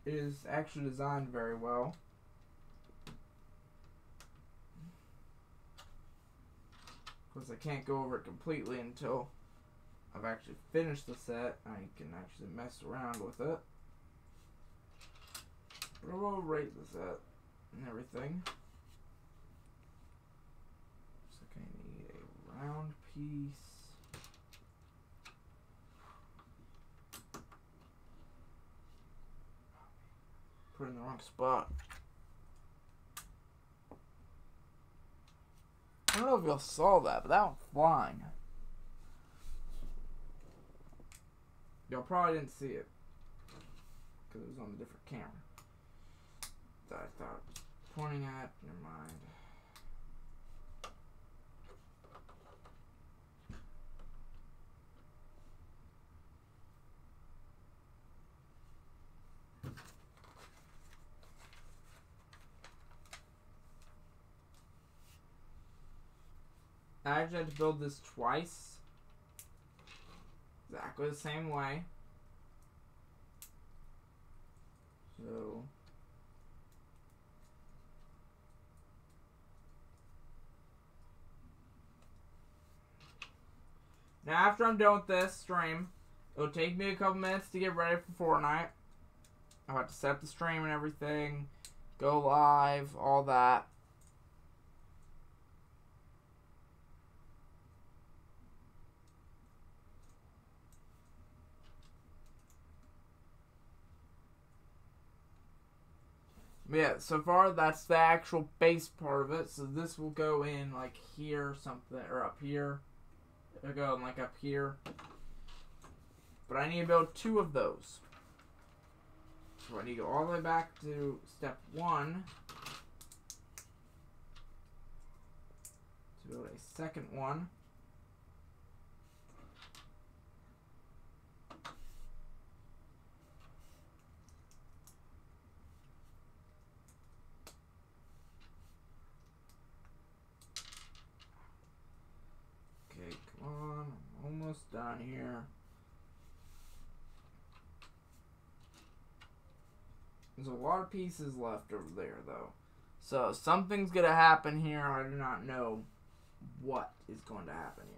It is actually designed very well. Of course, I can't go over it completely until I've actually finished the set. I can actually mess around with it. But I will rate the set and everything. So I need a round piece. Put it in the wrong spot. I don't know if y'all saw that, but that one's flying. Y'all probably didn't see it because it was on a different camera that I thought it was pointing at. Never mind. I actually had to build this twice. Exactly the same way. So now after I'm done with this stream, it'll take me a couple minutes to get ready for Fortnite. I have to set up the stream and everything, go live, all that. Yeah, so far that's the actual base part of it. So this will go in like here, something, or up here. It'll go in like up here. But I need to build 2 of those. So I need to go all the way back to step 1 to build a second one. Almost done here. There's a lot of pieces left over there, though. So, something's going to happen here. I do not know what is going to happen here.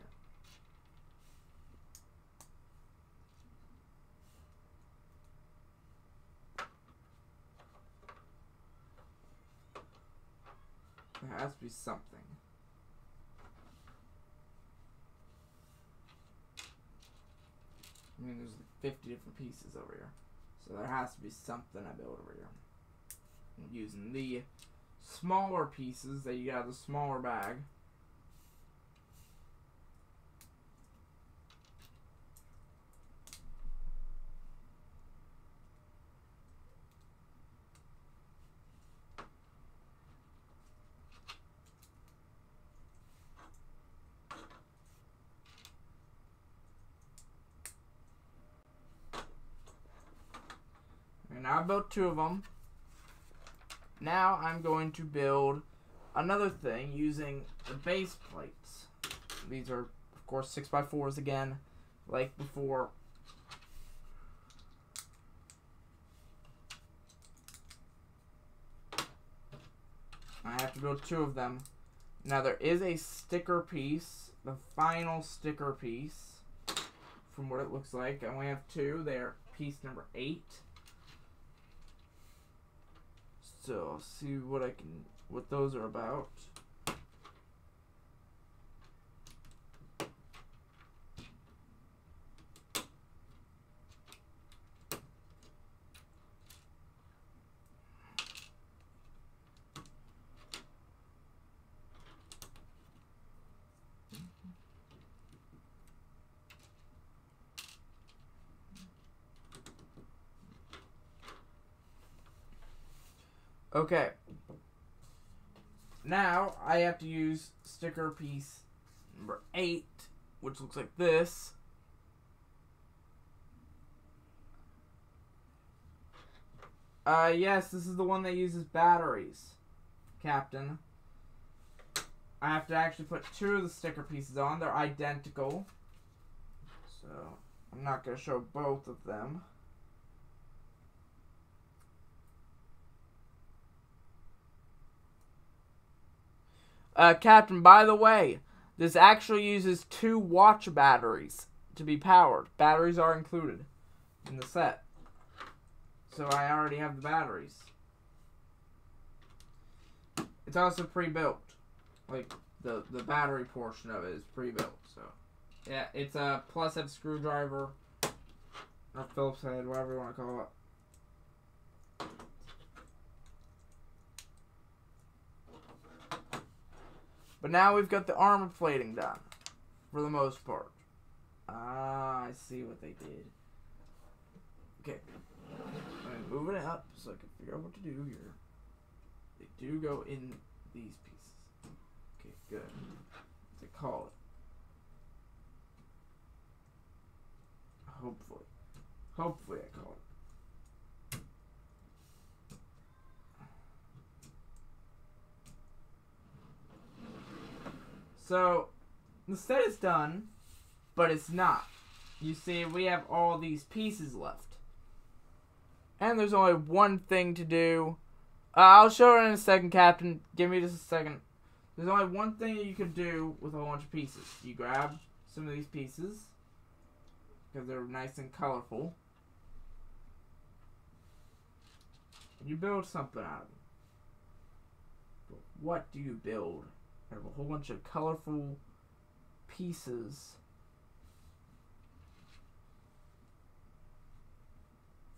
There has to be something. I mean, there's like 50 different pieces over here. So there has to be something I built over here. I'm using the smaller pieces that you got out of the smaller bag. And now I built 2 of them. Now I'm going to build another thing using the base plates. These are, of course, 6x4s again, like before. I have to build 2 of them. Now there is a sticker piece, the final sticker piece, from what it looks like. I only have 2. They're piece number 8. So I'll see what those are about. Okay. Now I have to use sticker piece number 8, which looks like this. Yes, this is the one that uses batteries, Captain. I have to actually put 2 of the sticker pieces on. They're identical. So, I'm not going to show both of them. Captain, by the way, this actually uses 2 watch batteries to be powered. Batteries are included in the set. So I already have the batteries. It's also pre-built. Like, the battery portion of it is pre-built. So, yeah, it's a plus head screwdriver, or Phillips head, whatever you want to call it. But now we've got the armor plating done, for the most part. Ah, I see what they did. Okay, I'm moving it up so I can figure out what to do here. They do go in these pieces. Okay, good. What's it call it? Hopefully. Hopefully I call it. So, the set is done, but it's not. You see, we have all these pieces left. And there's only one thing to do. I'll show it in a second, Captain. Give me just a second. There's only one thing you can do with a whole bunch of pieces. You grab some of these pieces, because they're nice and colorful, and you build something out of them. But what do you build? I have a whole bunch of colorful pieces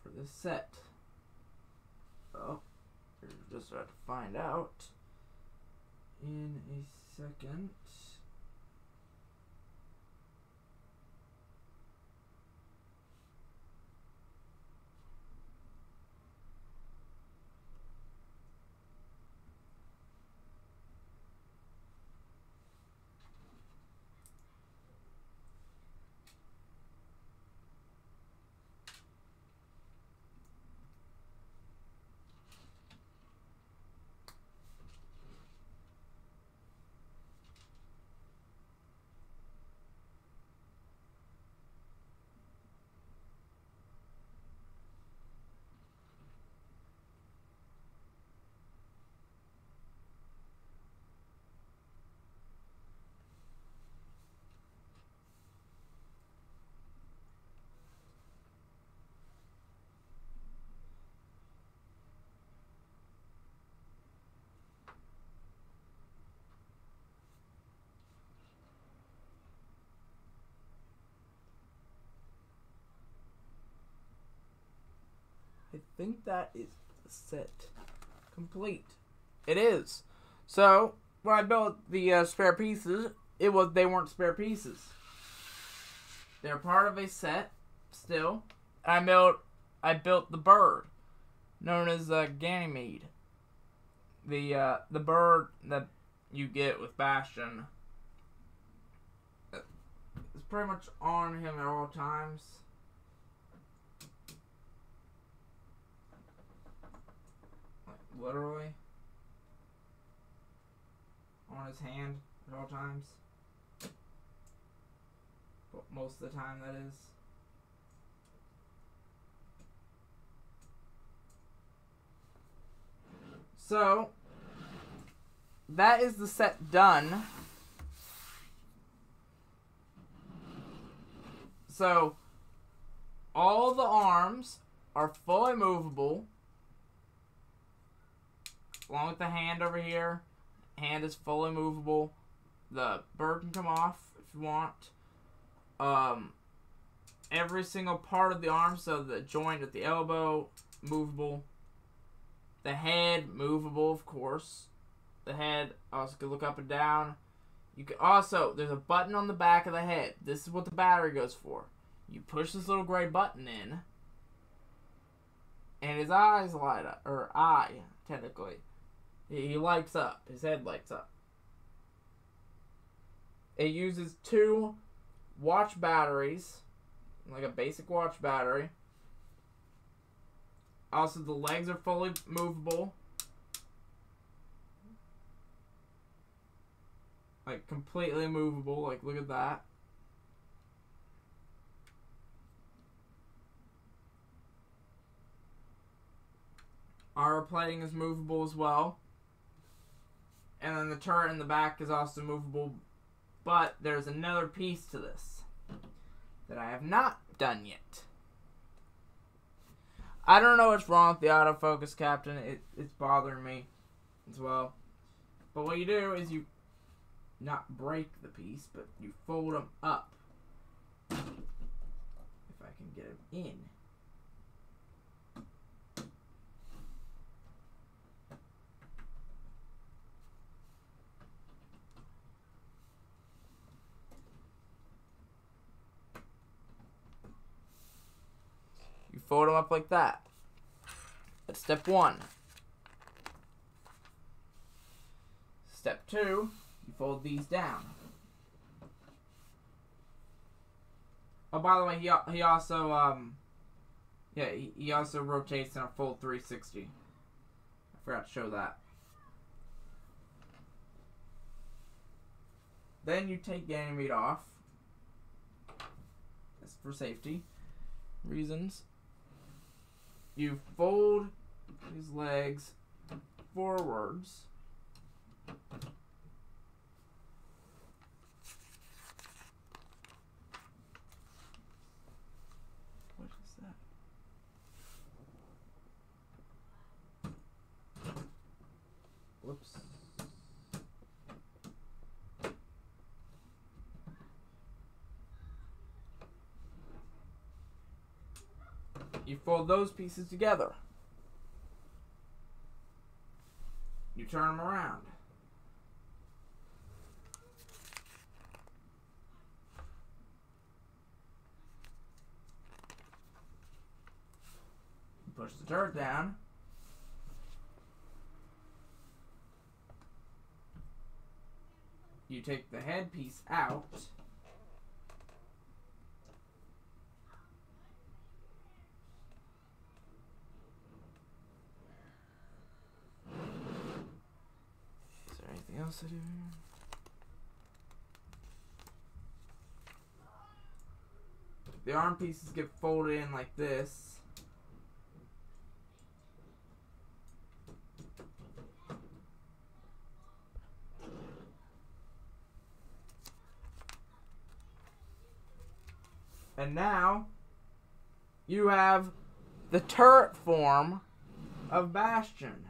for this set. Well, we're just about to find out in a second. think that is the set complete. It is. So when I built the spare pieces, they weren't spare pieces. They're part of a set still. I built the bird, known as Ganymede. The bird that you get with Bastion is pretty much on him at all times. Like literally on his hand at all times. But most of the time, that is. So that is the set done. So all the arms are fully movable, along with the hand over here. Hand is fully movable. The bird can come off if you want. Every single part of the arm, so the joint at the elbow, movable. The head, movable, of course. The head also can look up and down. You can also, there's a button on the back of the head. This is what the battery goes for. You push this little gray button in, and his eyes light up, or eye, technically. He lights up. His head lights up. It uses 2 watch batteries, like a basic watch battery. Also, the legs are fully movable. Like, completely movable. Like, look at that. Armor plating is movable as well. And then the turret in the back is also movable. But there's another piece to this that I have not done yet. I don't know what's wrong with the autofocus, Captain. It's bothering me as well. But what you do is you not break the piece, but you fold them up. If I can get them in. You fold them up like that. That's step 1. Step 2, you fold these down. Oh, by the way, he also he also rotates in a full 360. I forgot to show that. Then you take Ganymede off. That's for safety reasons. You fold his legs forwards. What is that? Whoops. You fold those pieces together. You turn them around. You push the turret down. You take the head piece out. Anything else to do here? The arm pieces get folded in like this. And now you have the turret form of Bastion.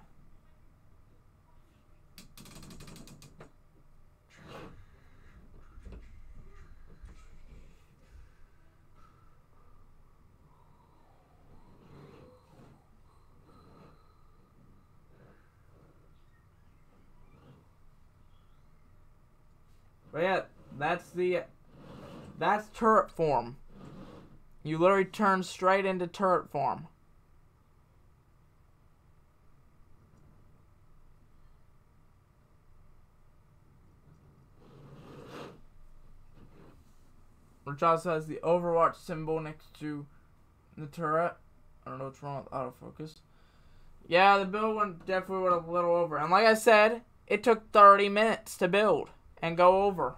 But yeah, that's turret form. You literally turn straight into turret form. Which also has the Overwatch symbol next to the turret. I don't know what's wrong with autofocus. Yeah, the build went definitely went a little over. And like I said, it took 30 minutes to build and go over.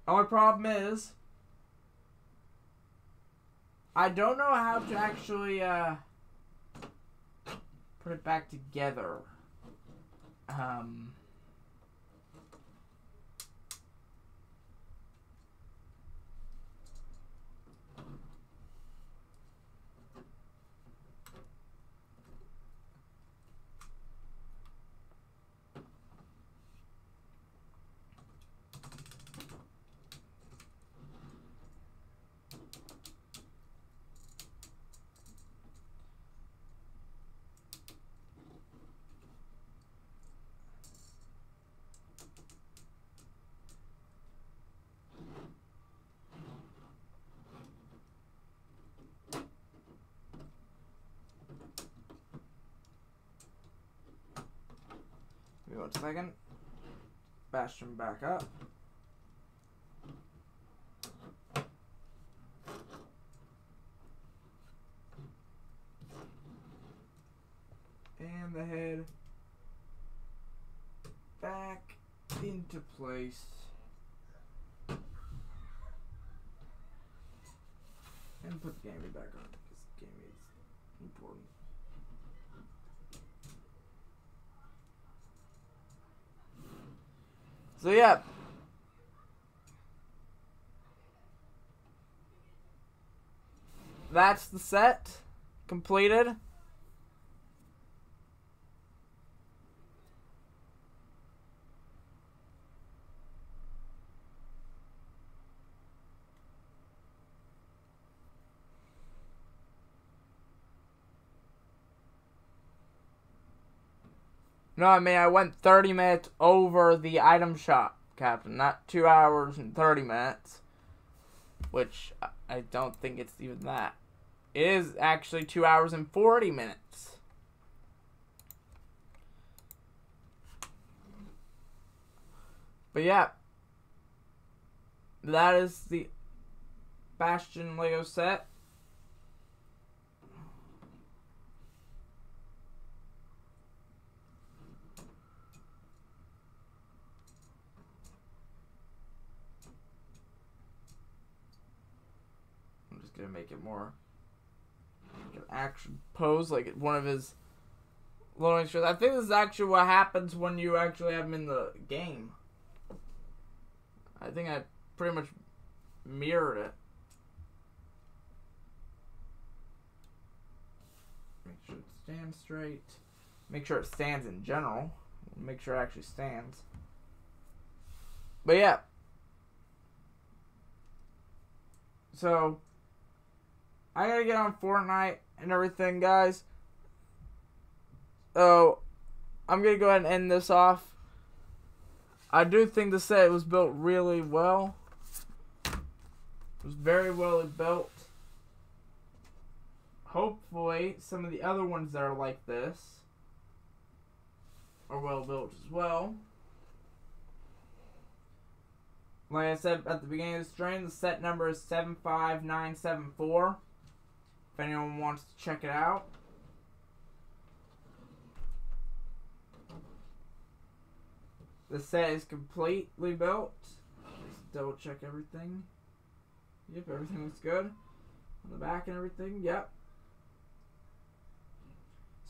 Only problem is, I don't know how to actually put it back together. Give me 1 second. Bastion back up. And the head back into place. And put the gaming back on because gaming is important. So yeah. That's the set completed. No, I mean, I went 30 minutes over the item shop, Captain. Not 2 hours and 30 minutes. Which, I don't think it's even that. It is actually 2 hours and 40 minutes. But yeah. That is the Bastion Lego set. Gonna make it more like an action pose, like one of his loading shows. I think this is actually what happens when you actually have him in the game. I think I pretty much mirrored it. Make sure it stands straight. Make sure it stands in general. Make sure it actually stands. But yeah. So I gotta get on Fortnite and everything, guys. So, I'm gonna go ahead and end this off. I do think the set was built really well. It was very well built. Hopefully, some of the other ones that are like this are well built as well. Like I said at the beginning of the stream, the set number is 75974. If anyone wants to check it out. The set is completely built. Just double check everything. Yep, everything looks good. On the back and everything, yep.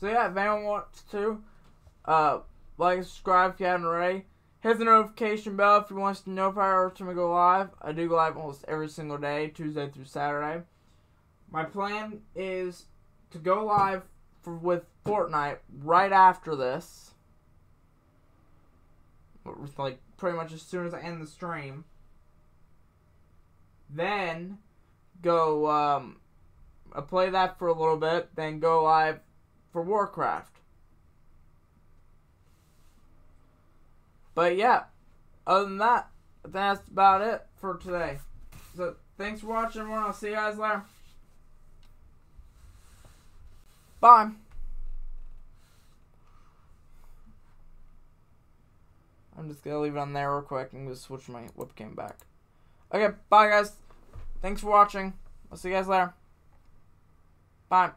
So yeah, if anyone wants to, like and subscribe if you haven't already. Hit the notification bell if you want to notify every time I go live. I do go live almost every single day, Tuesday through Saturday. My plan is to go live with Fortnite right after this. Like, pretty much as soon as I end the stream. Then, go, play that for a little bit, then go live for Warcraft. But yeah, other than that, that's about it for today. So thanks for watching, everyone. I'll see you guys later. Bye. I'm just gonna leave it on there real quick and just switch my webcam back. Okay, bye guys. Thanks for watching. I'll see you guys later. Bye.